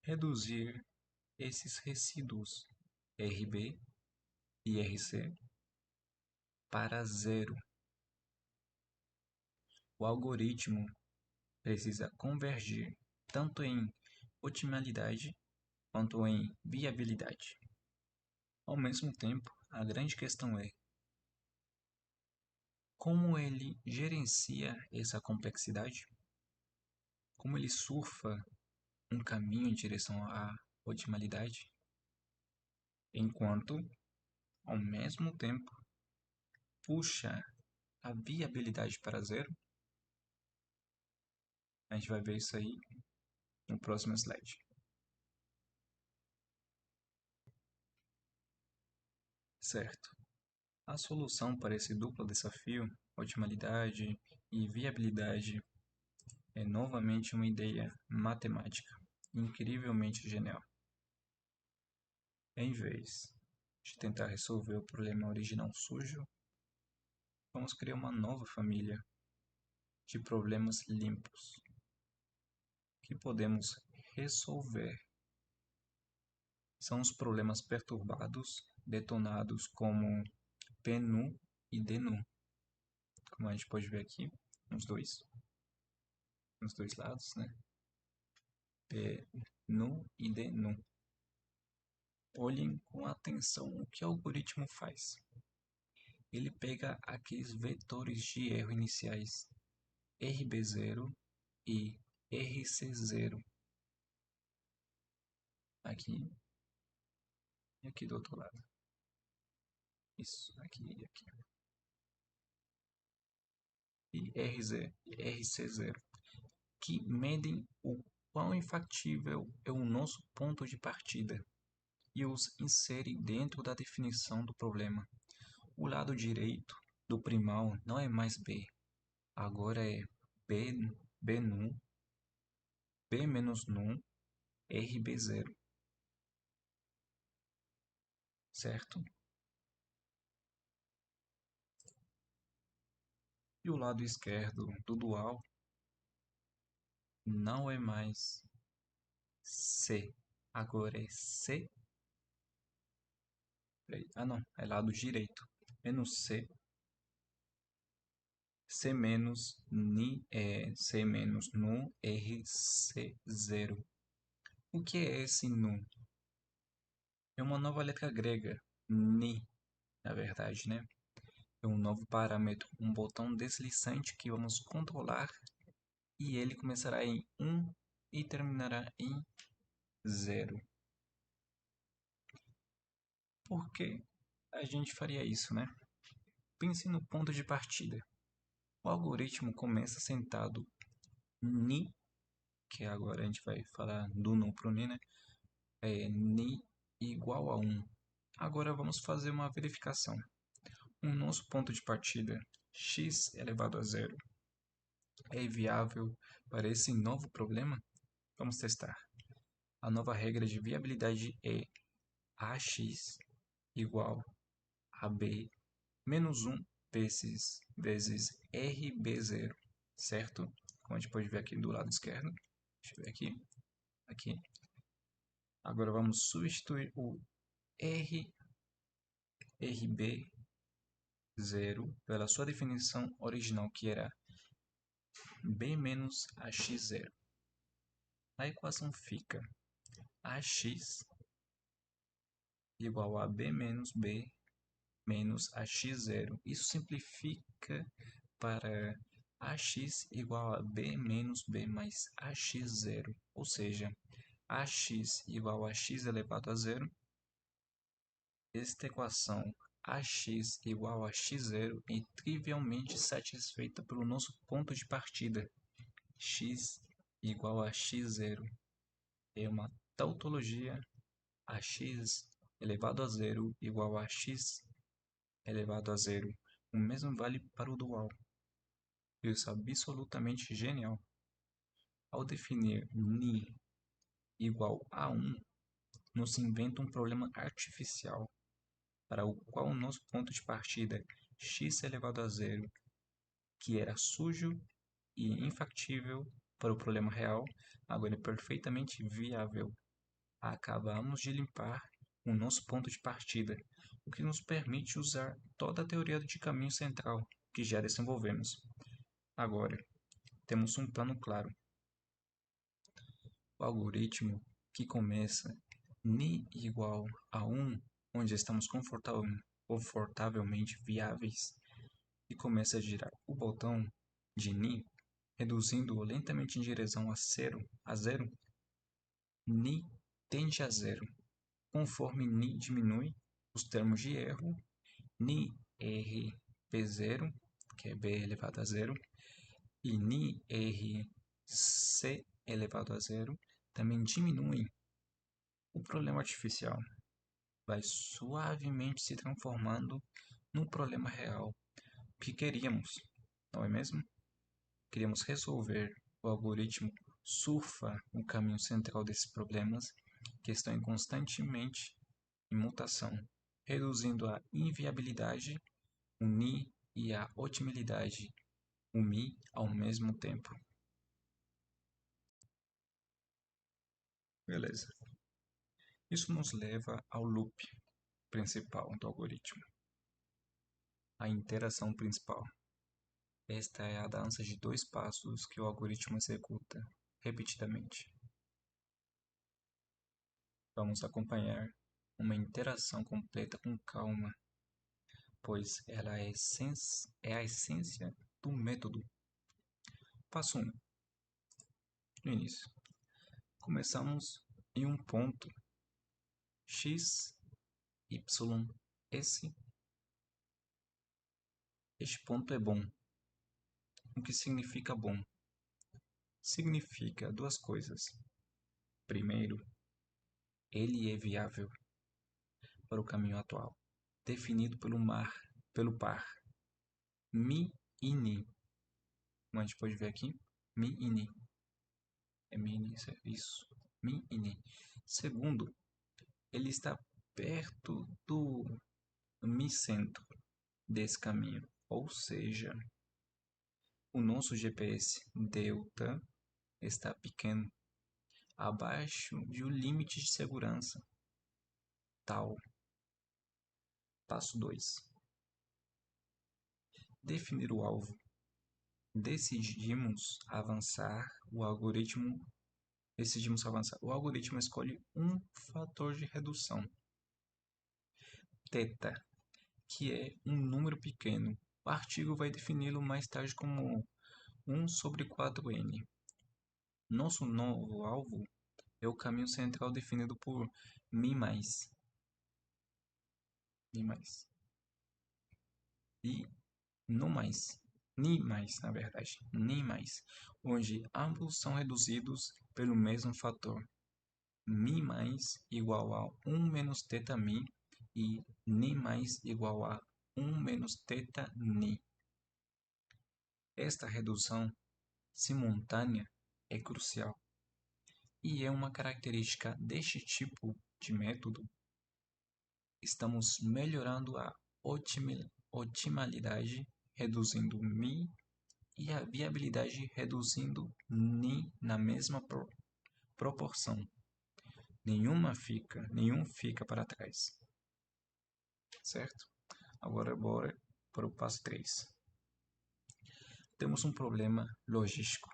reduzir esses resíduos RB e RC para zero. O algoritmo precisa convergir tanto em otimalidade quanto em viabilidade. Ao mesmo tempo, a grande questão é como ele gerencia essa complexidade? Como ele surfa um caminho em direção à otimalidade, enquanto, ao mesmo tempo, puxa a viabilidade para zero? A gente vai ver isso aí no próximo slide. Certo. A solução para esse duplo desafio, otimalidade e viabilidade, é novamente uma ideia matemática incrivelmente genial. Em vez de tentar resolver o problema original sujo, vamos criar uma nova família de problemas limpos que podemos resolver. São os problemas perturbados, detonados como PNU e DNU, como a gente pode ver aqui nos dois lados, né? PNU e DNU. Olhem com atenção o que o algoritmo faz. Ele pega aqueles vetores de erro iniciais RB0 e RC0 aqui e aqui do outro lado. Isso, aqui e aqui. E RC0, que medem o quão infactível é o nosso ponto de partida e os inserem dentro da definição do problema. O lado direito do primal não é mais B, agora é B num, B menos num, RB0. Certo? E o lado esquerdo do dual não é mais C, agora é C. Ah não, é lado direito. Menos C. C menos ni C menos nu RC0. O que é esse nu? É uma nova letra grega, ni, na verdade, né? É um novo parâmetro, um botão deslizante que vamos controlar e ele começará em 1 e terminará em 0. Por quê? a gente faria isso, né? Pense no ponto de partida. O algoritmo começa sentado ni, que agora a gente vai falar do nu para o ni, né? Ni igual a 1. Agora vamos fazer uma verificação. O nosso ponto de partida, x elevado a zero, é viável para esse novo problema? Vamos testar. A nova regra de viabilidade é ax igual a b menos 1 vezes RB0, certo? Como a gente pode ver aqui do lado esquerdo. Deixa eu ver aqui. Aqui. Agora vamos substituir o RB0 pela sua definição original, que era b menos ax0. A equação fica ax igual a b menos ax0. Isso simplifica para ax igual a b menos b mais ax0, ou seja, ax igual a x elevado a zero. Esta equação ax igual a x0 é trivialmente satisfeita pelo nosso ponto de partida, x igual a x0. É uma tautologia, ax elevado a zero igual a x elevado a zero. O mesmo vale para o dual. Isso é absolutamente genial. Ao definir ni igual a 1, nos inventa um problema artificial, para o qual o nosso ponto de partida, x elevado a zero, que era sujo e infactível para o problema real, agora é perfeitamente viável. Acabamos de limpar o nosso ponto de partida, o que nos permite usar toda a teoria de caminho central que já desenvolvemos. Agora, temos um plano claro. O algoritmo que começa ni igual a 1, onde estamos confortavelmente viáveis, e começa a girar o botão de ni, reduzindo-o lentamente em direção a zero, ni tende a zero. Conforme ni diminui os termos de erro, ni r b0, que é b elevado a zero, e ni r c elevado a zero, também diminuem. O problema artificial vai suavemente se transformando num problema real. O que queríamos, não é mesmo? Queríamos resolver. O algoritmo surfa o caminho central desses problemas que estão constantemente em mutação, reduzindo a inviabilidade, o ni, e a otimidade, o mi, ao mesmo tempo. Beleza. Isso nos leva ao loop principal do algoritmo, a interação principal. Esta é a dança de dois passos que o algoritmo executa repetidamente. Vamos acompanhar uma interação completa com calma, pois ela é a essência do método. Passo 1. No início, começamos em um ponto x, y, s. Este ponto é bom. O que significa bom? Significa duas coisas. Primeiro, ele é viável para o caminho atual, definido pelo par mi e ni. Como a gente pode ver aqui, mi e ni. É mi e ni, isso. Mi e ni. Segundo, ele está perto do mi-centro desse caminho, ou seja, o nosso GPS delta está pequeno, abaixo de um limite de segurança tal. Passo 2. Definir o alvo. Decidimos avançar. O algoritmo escolhe um fator de redução, θ, que é um número pequeno. O artigo vai defini-lo mais tarde como 1 sobre 4n. Nosso novo alvo é o caminho central definido por mi mais. Ni mais. E no mais. Ni mais, na verdade. Ni mais. Onde ambos são reduzidos pelo mesmo fator. Mi mais igual a 1 menos θ mi e ni mais igual a 1 menos θ ni. Esta redução simultânea é crucial e é uma característica deste tipo de método. Estamos melhorando a otimalidade reduzindo mi e a viabilidade reduzindo ni na mesma proporção. Nenhum fica para trás. Certo? Agora bora para o passo 3. Temos um problema logístico.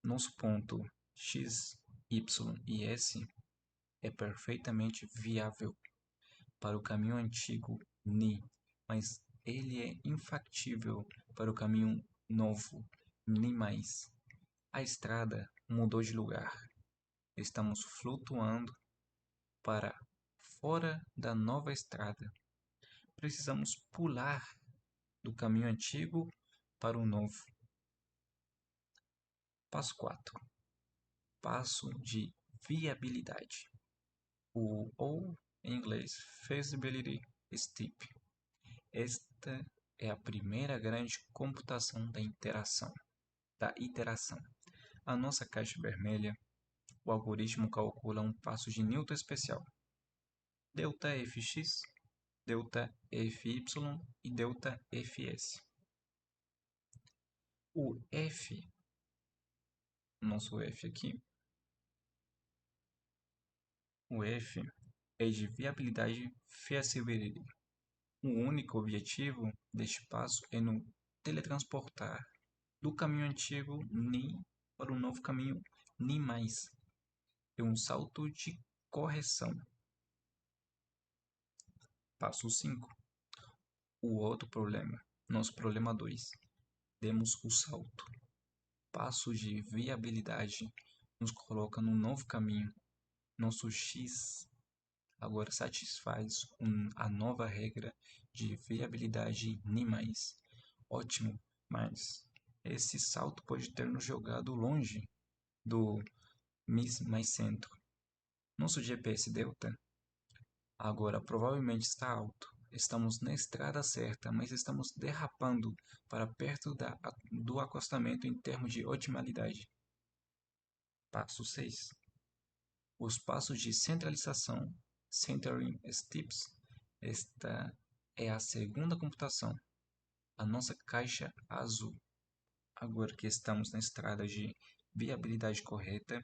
Nosso ponto x, y e s é perfeitamente viável para o caminho antigo ni, mas ele é infactível para o caminho novo ni mais. A estrada mudou de lugar. Estamos flutuando para fora da nova estrada. Precisamos pular do caminho antigo para o novo. Passo 4. Passo de viabilidade. Ou em inglês, feasibility step. Esta é a primeira grande computação da iteração. A nossa caixa vermelha, o algoritmo calcula um passo de Newton especial. ΔFx, ΔFy e ΔFs. O F, nosso F aqui, o F é de viabilidade feasibility. O único objetivo deste passo é no teletransportar do caminho antigo ni para o novo caminho ni mais. É um salto de correção. Passo 5. O outro problema, nosso problema 2. Demos o salto. Passo de viabilidade nos coloca num novo caminho. Nosso x agora satisfaz a nova regra de viabilidade ni mais. Ótimo, mas esse salto pode ter nos jogado longe do mi mais centro. Nosso GPS delta agora provavelmente está alto. Estamos na estrada certa, mas estamos derrapando para perto do acostamento em termos de otimalidade. Passo 6. Os passos de centralização, centering steps. Esta é a segunda computação. A nossa caixa azul. Agora que estamos na estrada de viabilidade correta,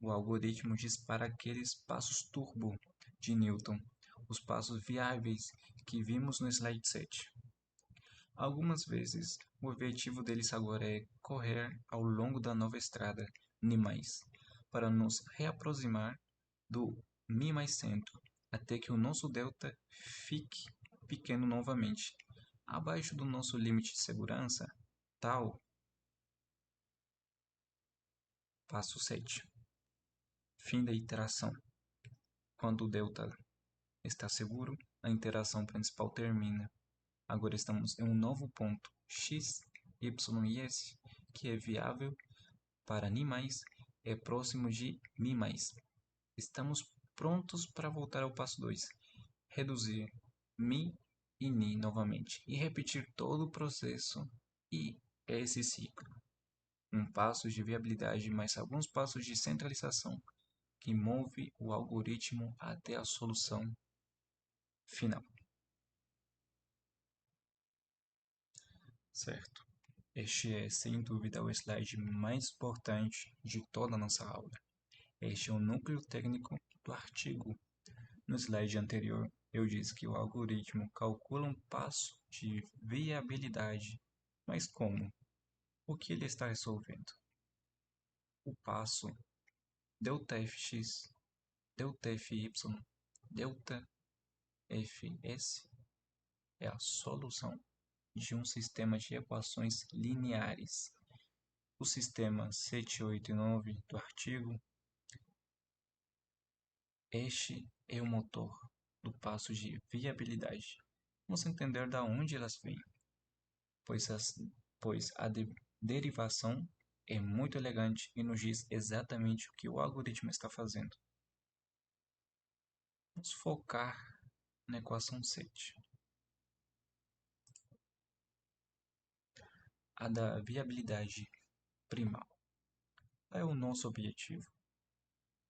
o algoritmo dispara aqueles passos turbo de Newton, os passos viáveis que vimos no slide 7. Algumas vezes, o objetivo deles agora é correr ao longo da nova estrada ni mais, para nos reaproximar do mi mais centro, até que o nosso delta fique pequeno novamente, abaixo do nosso limite de segurança, tal. Passo 7. Fim da iteração. Quando o delta está seguro, a interação principal termina. Agora estamos em um novo ponto x, y e s, que é viável para ni mais, é próximo de mi mais. Estamos prontos para voltar ao passo 2. Reduzir mi e ni novamente e repetir todo o processo e esse ciclo. Um passo de viabilidade mais alguns passos de centralização que move o algoritmo até a solução final. Certo. Este é, sem dúvida, o slide mais importante de toda a nossa aula. Este é o núcleo técnico do artigo. No slide anterior, eu disse que o algoritmo calcula um passo de viabilidade. Mas como? O que ele está resolvendo? O passo ΔFx, ΔFy, ΔFs é a solução de um sistema de equações lineares. O sistema 7, 8 e 9 do artigo, este é o motor do passo de viabilidade. Vamos entender da onde elas vêm, pois, pois derivação é muito elegante e nos diz exatamente o que o algoritmo está fazendo. Vamos focar na equação 7. A da viabilidade primal. Qual é o nosso objetivo?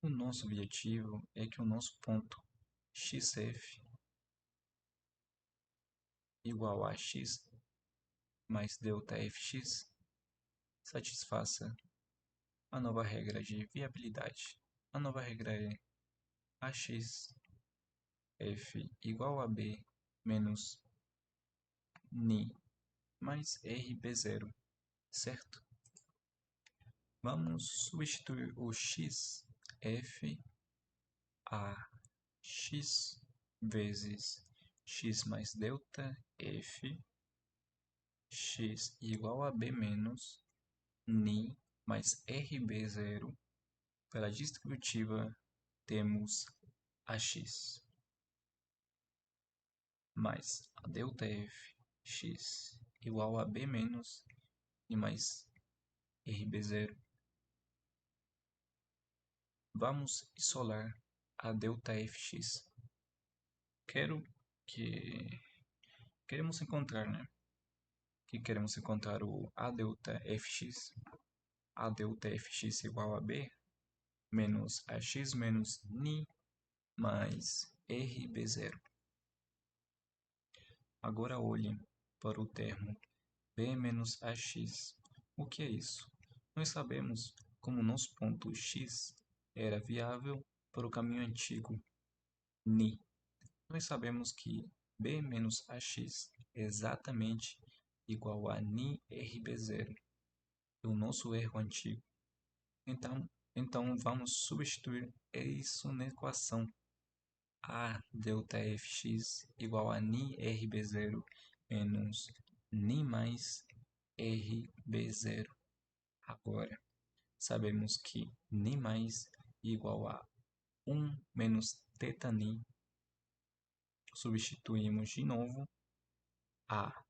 O nosso objetivo é que o nosso ponto xf igual a x mais delta fx satisfaça a nova regra de viabilidade. A nova regra é ax f igual a b menos ni mais rbzero, certo? Vamos substituir o x f a x vezes x mais delta f, x igual a b menos ni mais rb0. Pela distributiva temos ax mais a delta f x igual a b menos ni mais rb0. Vamos isolar a delta fx. Queremos encontrar, né? Que queremos encontrar o a delta fx. A delta fx igual a b menos ax menos ni mais rb0. Agora olhe para o termo b menos ax. O que é isso? Nós sabemos como nosso ponto x era viável para o caminho antigo ni. Nós sabemos que b menos ax é exatamente igual a ni rb0, o nosso erro antigo. Então vamos substituir isso na equação. A delta fx igual a ni rb0 menos ni mais rb0. Agora, sabemos que ni mais igual a 1 menos θ ni. Substituímos de novo a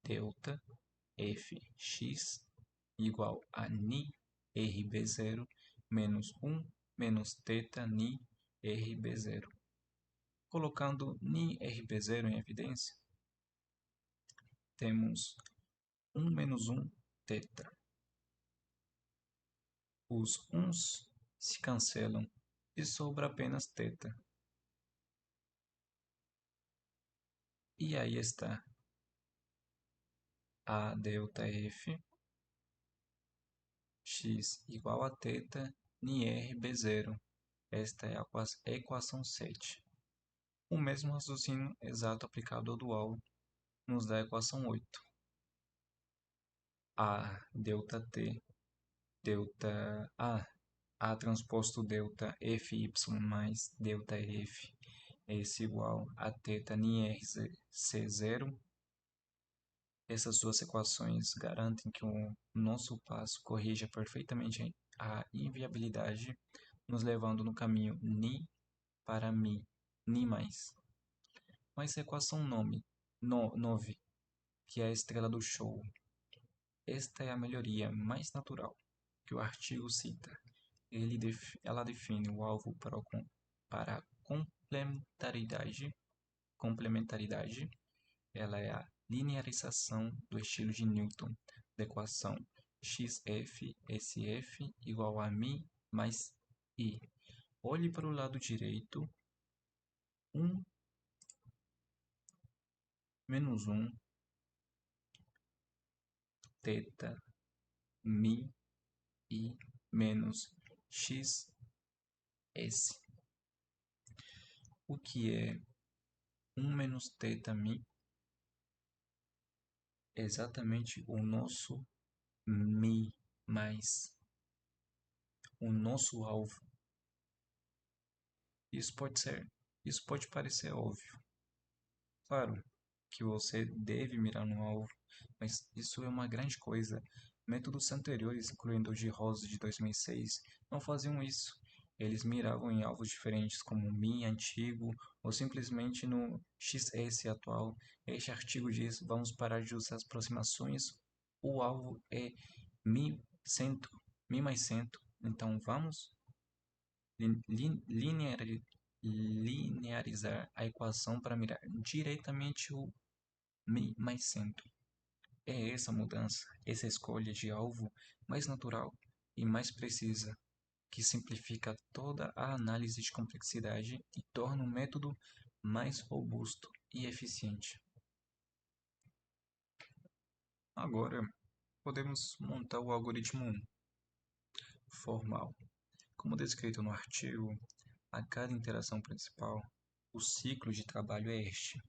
delta fx igual a ni rb0 menos 1 menos θ ni rb0. Colocando ni rb0 em evidência, temos 1 menos 1 θ. Os 1's se cancelam e sobra apenas θ. E aí está a delta f x igual a θ ni rb0. Esta é a equação 7. O mesmo raciocínio exato aplicado ao dual nos dá a equação 8. A delta t, delta a transposto delta fy mais delta f é igual a θ ni rc0. Essas duas equações garantem que o nosso passo corrija perfeitamente a inviabilidade, nos levando no caminho ni para mi, ni mais. Mas a equação 9, que é a estrela do show. Esta é a melhoria mais natural que o artigo cita. Ela define o alvo para a complementaridade. Ela é a linearização do estilo de Newton da equação xf/sf igual a μ mais i. Olhe para o lado direito. 1 menos 1 θ μ i menos x s. O que é 1 menos θ μ? É exatamente o nosso mi mais o nosso alvo. Isso pode parecer óbvio. Claro que você deve mirar no alvo, mas isso é uma grande coisa. Métodos anteriores, incluindo o de Rosa de 2006, não faziam isso. Eles miravam em alvos diferentes, como Mi antigo ou simplesmente no XS atual. Este artigo diz: vamos parar de usar as aproximações. O alvo é Mi cento, Mi mais cento. Então vamos linearizar a equação para mirar diretamente o Mi mais cento. É essa mudança, essa escolha de alvo mais natural e mais precisa, que simplifica toda a análise de complexidade e torna o método mais robusto e eficiente. Agora, podemos montar o algoritmo formal. Como descrito no artigo, a cada interação principal, o ciclo de trabalho é este.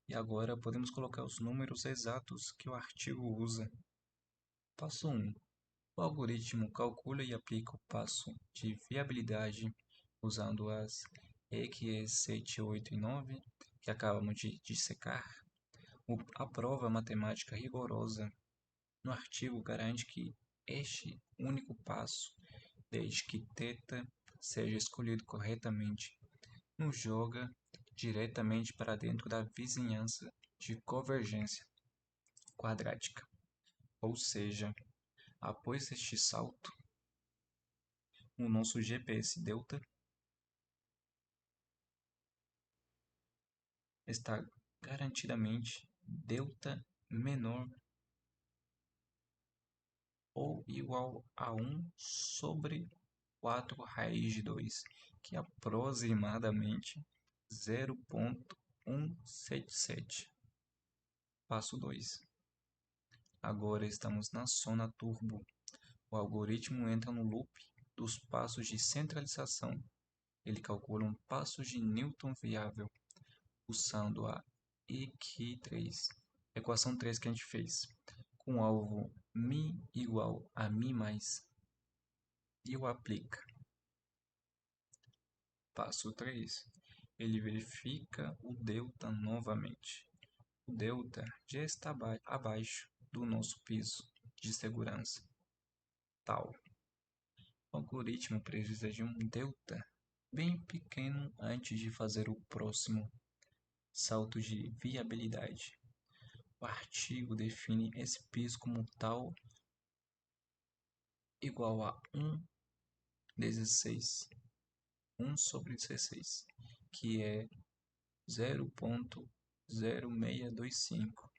E agora podemos colocar os números exatos que o artigo usa. Passo 1. O algoritmo calcula e aplica o passo de viabilidade usando as EQs 7, 8 e 9 que acabamos de dissecar. A prova matemática rigorosa no artigo garante que este único passo, desde que θ seja escolhido corretamente, nos joga diretamente para dentro da vizinhança de convergência quadrática. Ou seja, após este salto, o nosso GPS delta está garantidamente delta menor ou igual a 1 sobre 4 raiz de 2, que é aproximadamente 0,177. Passo 2. Agora estamos na zona turbo. O algoritmo entra no loop dos passos de centralização. Ele calcula um passo de Newton viável, usando a EQ3, equação 3 que a gente fez, com o alvo Mi igual a Mi mais, e o aplica. Passo 3. Ele verifica o delta novamente. O delta já está abaixo do nosso piso de segurança. Tal. O algoritmo precisa de um delta bem pequeno antes de fazer o próximo salto de viabilidade. O artigo define esse piso como tal igual a 1 sobre 16, que é 0,0625.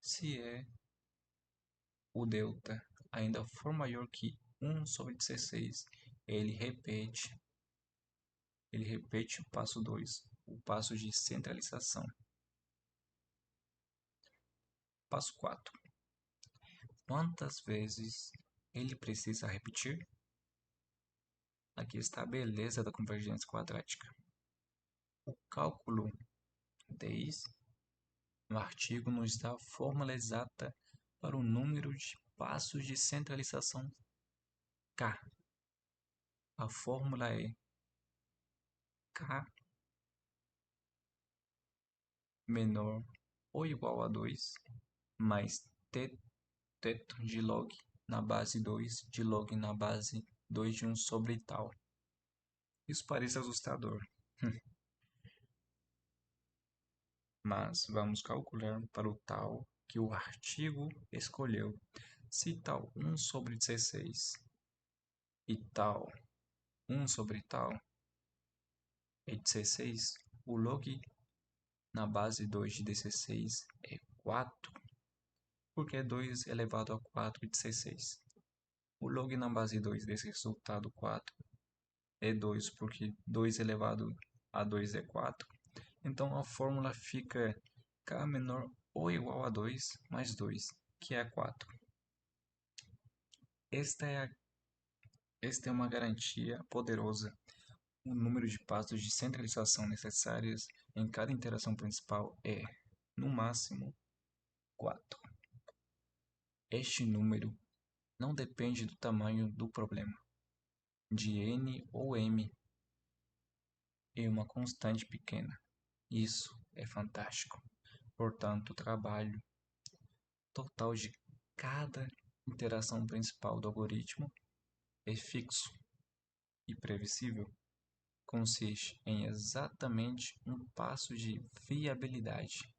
Se o delta ainda for maior que 1 sobre 16, ele repete o passo 2, o passo de centralização. Passo 4. Quantas vezes ele precisa repetir? Aqui está a beleza da convergência quadrática. O cálculo no artigo nos dá a fórmula exata para o número de passos de centralização K. A fórmula é K menor ou igual a 2 mais teto de log na base 2 de log na base 2 de 1 sobre tal. Isso parece assustador, mas vamos calcular para o tal que o artigo escolheu. Se tal 1 sobre 16 e tal 1 sobre tal é 16, o log na base 2 de 16 é 4, porque é 2 elevado a 4 de 16. O log na base 2 desse resultado 4 é 2, porque 2 elevado a 2 é 4. Então a fórmula fica K menor ou igual a 2 mais 2, que é 4. Esta é uma garantia poderosa. O número de passos de centralização necessários em cada interação principal é, no máximo, 4. Este número não depende do tamanho do problema, de n ou m, em uma constante pequena. Isso é fantástico. Portanto, o trabalho total de cada interação principal do algoritmo é fixo. e previsível consiste em exatamente um passo de viabilidade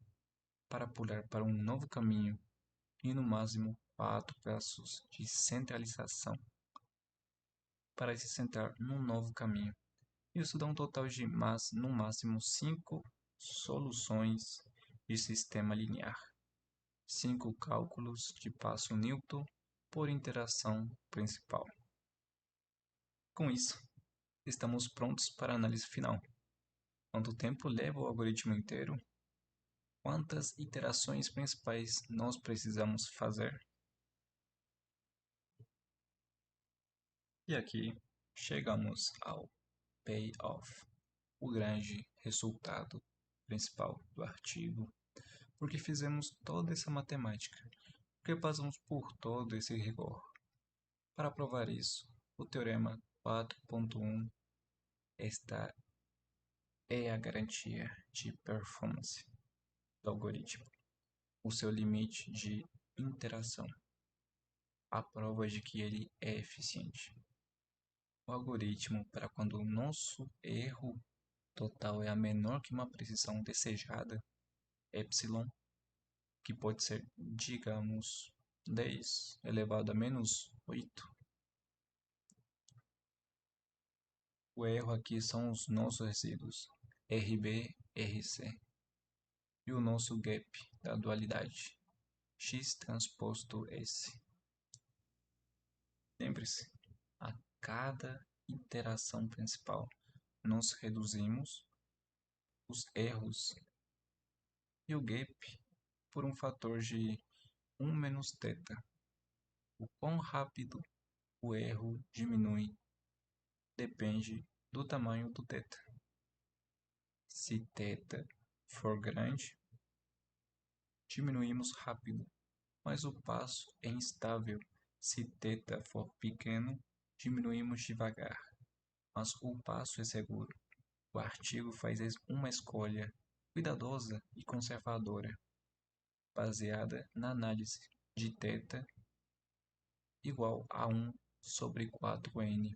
para pular para um novo caminho e no máximo 4 passos de centralização para se centrar num novo caminho. Isso dá um total de no máximo 5 soluções de sistema linear, 5 cálculos de passo Newton por interação principal. Com isso, estamos prontos para a análise final. Quanto tempo leva o algoritmo inteiro? Quantas iterações principais nós precisamos fazer? E aqui chegamos ao payoff, o grande resultado principal do artigo. Porque fizemos toda essa matemática, porque passamos por todo esse rigor. Para provar isso, o teorema 4.1 é a garantia de performance do algoritmo, o seu limite de interação, a prova de que ele é eficiente. O algoritmo, para quando o nosso erro total é a menor que uma precisão desejada, epsilon, que pode ser, digamos, 10 elevado a menos 8. O erro aqui são os nossos resíduos, RB, RC, e o nosso gap da dualidade, X transposto S. Lembre-se, a cada iteração principal, nós reduzimos os erros e o gap por um fator de 1 menos θ. O quão rápido o erro diminui depende do tamanho do θ. Se θ for grande, diminuímos rápido, mas o passo é instável. Se θ for pequeno, diminuímos devagar, mas o passo é seguro. O artigo faz uma escolha cuidadosa e conservadora, baseada na análise de θ igual a 1 sobre 4n.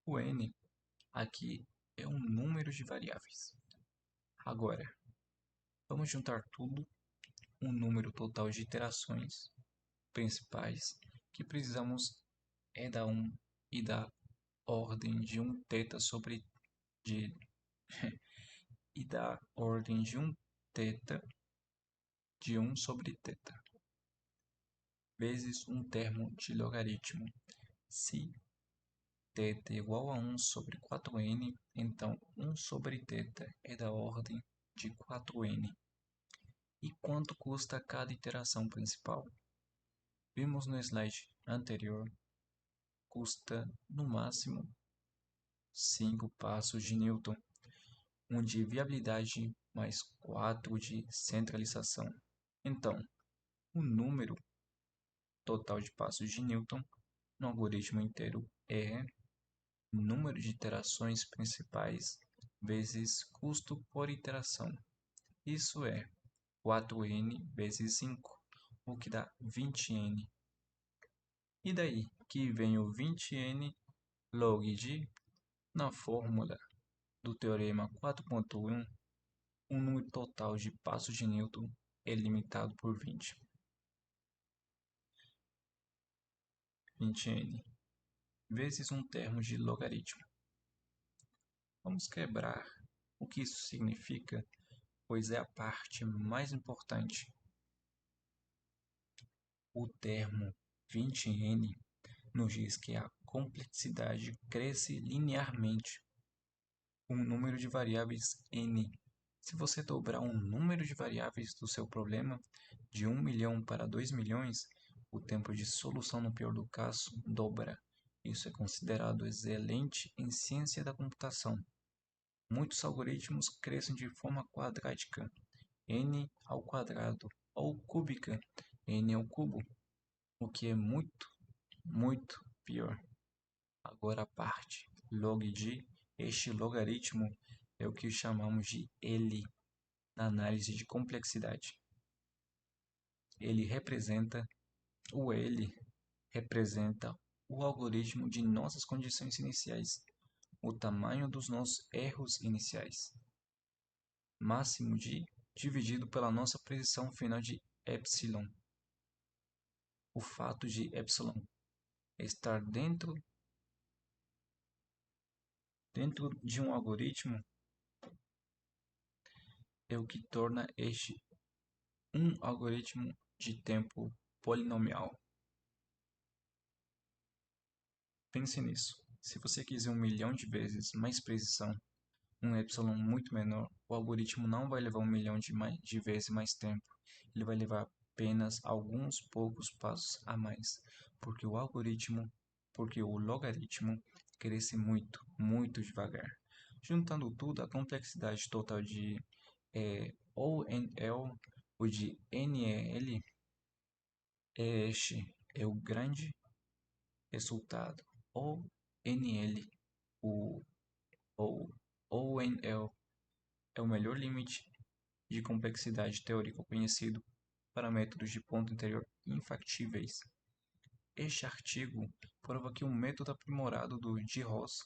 O n aqui é um número de variáveis. Agora, vamos juntar tudo, um número total de iterações principais que precisamos é da 1 e da ordem de 1 θ sobre de e da ordem de 1 θ de 1 sobre θ vezes um termo de logaritmo. Se θ é igual a 1 sobre 4n, então 1 sobre θ é da ordem de 4n. E quanto custa cada iteração principal? Vimos no slide anterior, custa no máximo 5 passos de Newton, 1 de viabilidade mais 4 de centralização. Então, o número total de passos de Newton no algoritmo inteiro é número de iterações principais vezes custo por iteração. Isso é 4n vezes 5, o que dá 20n. E daí que vem o 20n log de, na fórmula do teorema 4.1, o número total de passos de Newton é limitado por 20. 20n vezes um termo de logaritmo. Vamos quebrar o que isso significa, pois é a parte mais importante. O termo 20n nos diz que a complexidade cresce linearmente com um número de variáveis n. Se você dobrar um número de variáveis do seu problema de 1 milhão para 2 milhões, o tempo de solução no pior do caso dobra. Isso é considerado excelente em ciência da computação. Muitos algoritmos crescem de forma quadrática, n ao quadrado, ou cúbica, n ao cubo, o que é muito, muito pior. Agora a parte log de este logaritmo é o que chamamos de L na análise de complexidade. O L representa o algoritmo de nossas condições iniciais, o tamanho dos nossos erros iniciais, máximo de dividido pela nossa precisão final de epsilon. O fato de epsilon estar dentro de um algoritmo é o que torna este um algoritmo de tempo polinomial. Pense nisso. Se você quiser 1 milhão de vezes mais precisão, um epsilon muito menor, o algoritmo não vai levar 1 milhão de vezes mais tempo. Ele vai levar apenas alguns poucos passos a mais, porque o logaritmo cresce muito, muito devagar. Juntando tudo, a complexidade total de ONL ou de NEL, este é o grande resultado. ONL, o ou ONL, é o melhor limite de complexidade teórica conhecido para métodos de ponto interior infactíveis. Este artigo prova que o método aprimorado de Ross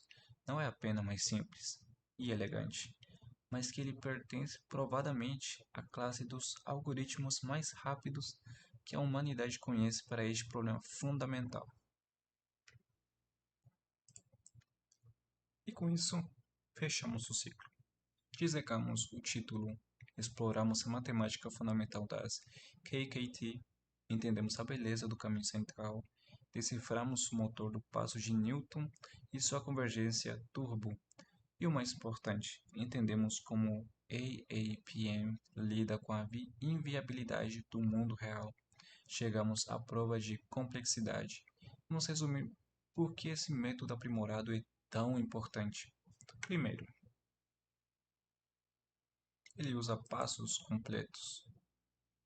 não é apenas mais simples e elegante, mas que ele pertence provadamente à classe dos algoritmos mais rápidos que a humanidade conhece para este problema fundamental. E com isso, fechamos o ciclo. Dissecamos o título, exploramos a matemática fundamental das KKT, entendemos a beleza do caminho central, deciframos o motor do passo de Newton e sua convergência turbo, e o mais importante, entendemos como AAPM lida com a inviabilidade do mundo real. Chegamos à prova de complexidade. Vamos resumir por que esse método aprimorado é tão importante. Primeiro, ele usa passos completos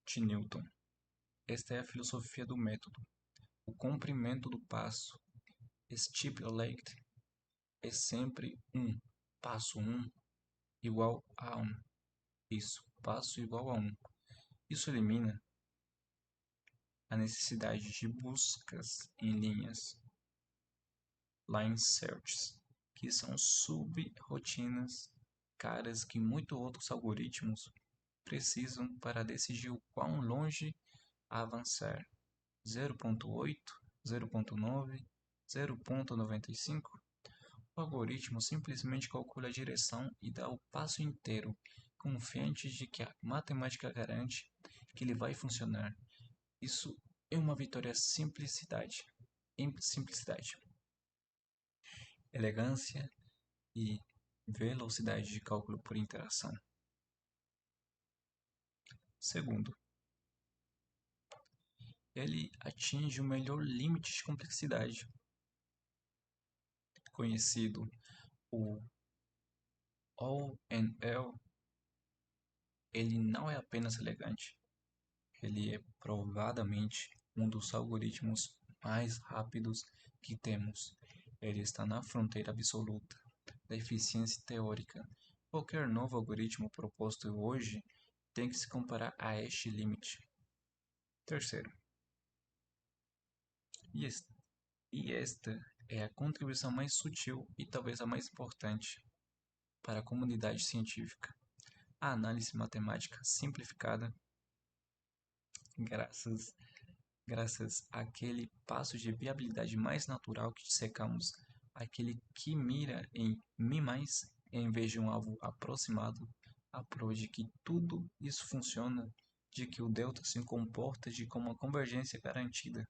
de Newton. Esta é a filosofia do método. O comprimento do passo, stipulated, é sempre passo 1 igual a 1. Isso, passo igual a 1. Isso elimina a necessidade de buscas em linhas, line searches, que são subrotinas caras que muitos outros algoritmos precisam para decidir o quão longe avançar. 0.8, 0.9, 0.95. O algoritmo simplesmente calcula a direção e dá o passo inteiro, confiante de que a matemática garante que ele vai funcionar. Isso é uma vitória em simplicidade, elegância e velocidade de cálculo por interação. Segundo, ele atinge o melhor limite de complexidade, conhecido o ONL. Ele não é apenas elegante, ele é provadamente um dos algoritmos mais rápidos que temos. Ele está na fronteira absoluta da eficiência teórica. Qualquer novo algoritmo proposto hoje tem que se comparar a este limite. Terceiro, e esta é a contribuição mais sutil e talvez a mais importante para a comunidade científica: a análise matemática simplificada, graças àquele passo de viabilidade mais natural que dissecamos, aquele que mira em mi mais em vez de um alvo aproximado, a prova de que tudo isso funciona, de que o delta se comporta de como uma convergência garantida,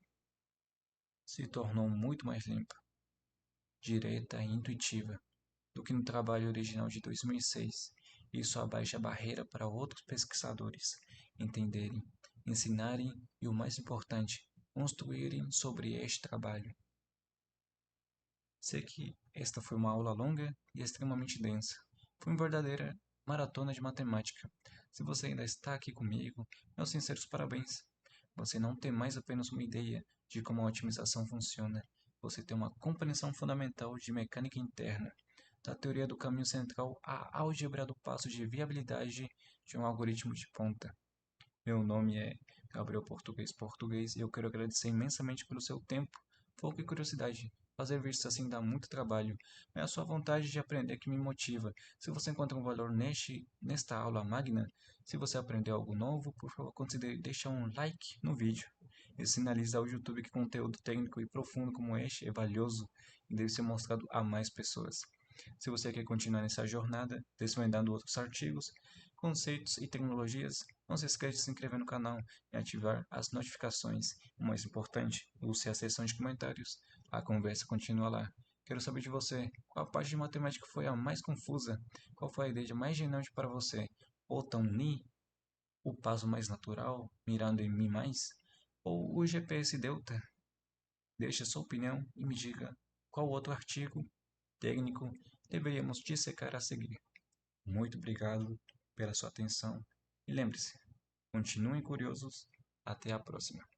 se tornou muito mais limpa, direta e intuitiva do que no trabalho original de 2006. Isso abaixa a barreira para outros pesquisadores entenderem, ensinarem e, o mais importante, construírem sobre este trabalho. Sei que esta foi uma aula longa e extremamente densa. Foi uma verdadeira maratona de matemática. Se você ainda está aqui comigo, meus sinceros parabéns. Você não tem mais apenas uma ideia de como a otimização funciona. Você tem uma compreensão fundamental de mecânica interna, da teoria do caminho central à álgebra do passo de viabilidade de um algoritmo de ponta. Meu nome é Gabriel Português e eu quero agradecer imensamente pelo seu tempo, foco e curiosidade. Fazer vídeos assim dá muito trabalho, mas é a sua vontade de aprender que me motiva. Se você encontra um valor nesta aula magna, se você aprendeu algo novo, por favor, considere deixar um like no vídeo. Isso sinaliza ao YouTube que conteúdo técnico e profundo como este é valioso e deve ser mostrado a mais pessoas. Se você quer continuar nessa jornada, desvendando outros artigos, conceitos e tecnologias, não se esqueça de se inscrever no canal e ativar as notificações. O mais importante, use a seção de comentários. A conversa continua lá. Quero saber de você, qual a parte de matemática foi a mais confusa? Qual foi a ideia mais geniante para você? O tão ni, o passo mais natural, mirando em mi mais? Ou o GPS delta? Deixe sua opinião e me diga qual outro artigo técnico deveríamos dissecar a seguir. Muito obrigado pela sua atenção e lembre-se, continuem curiosos. Até a próxima.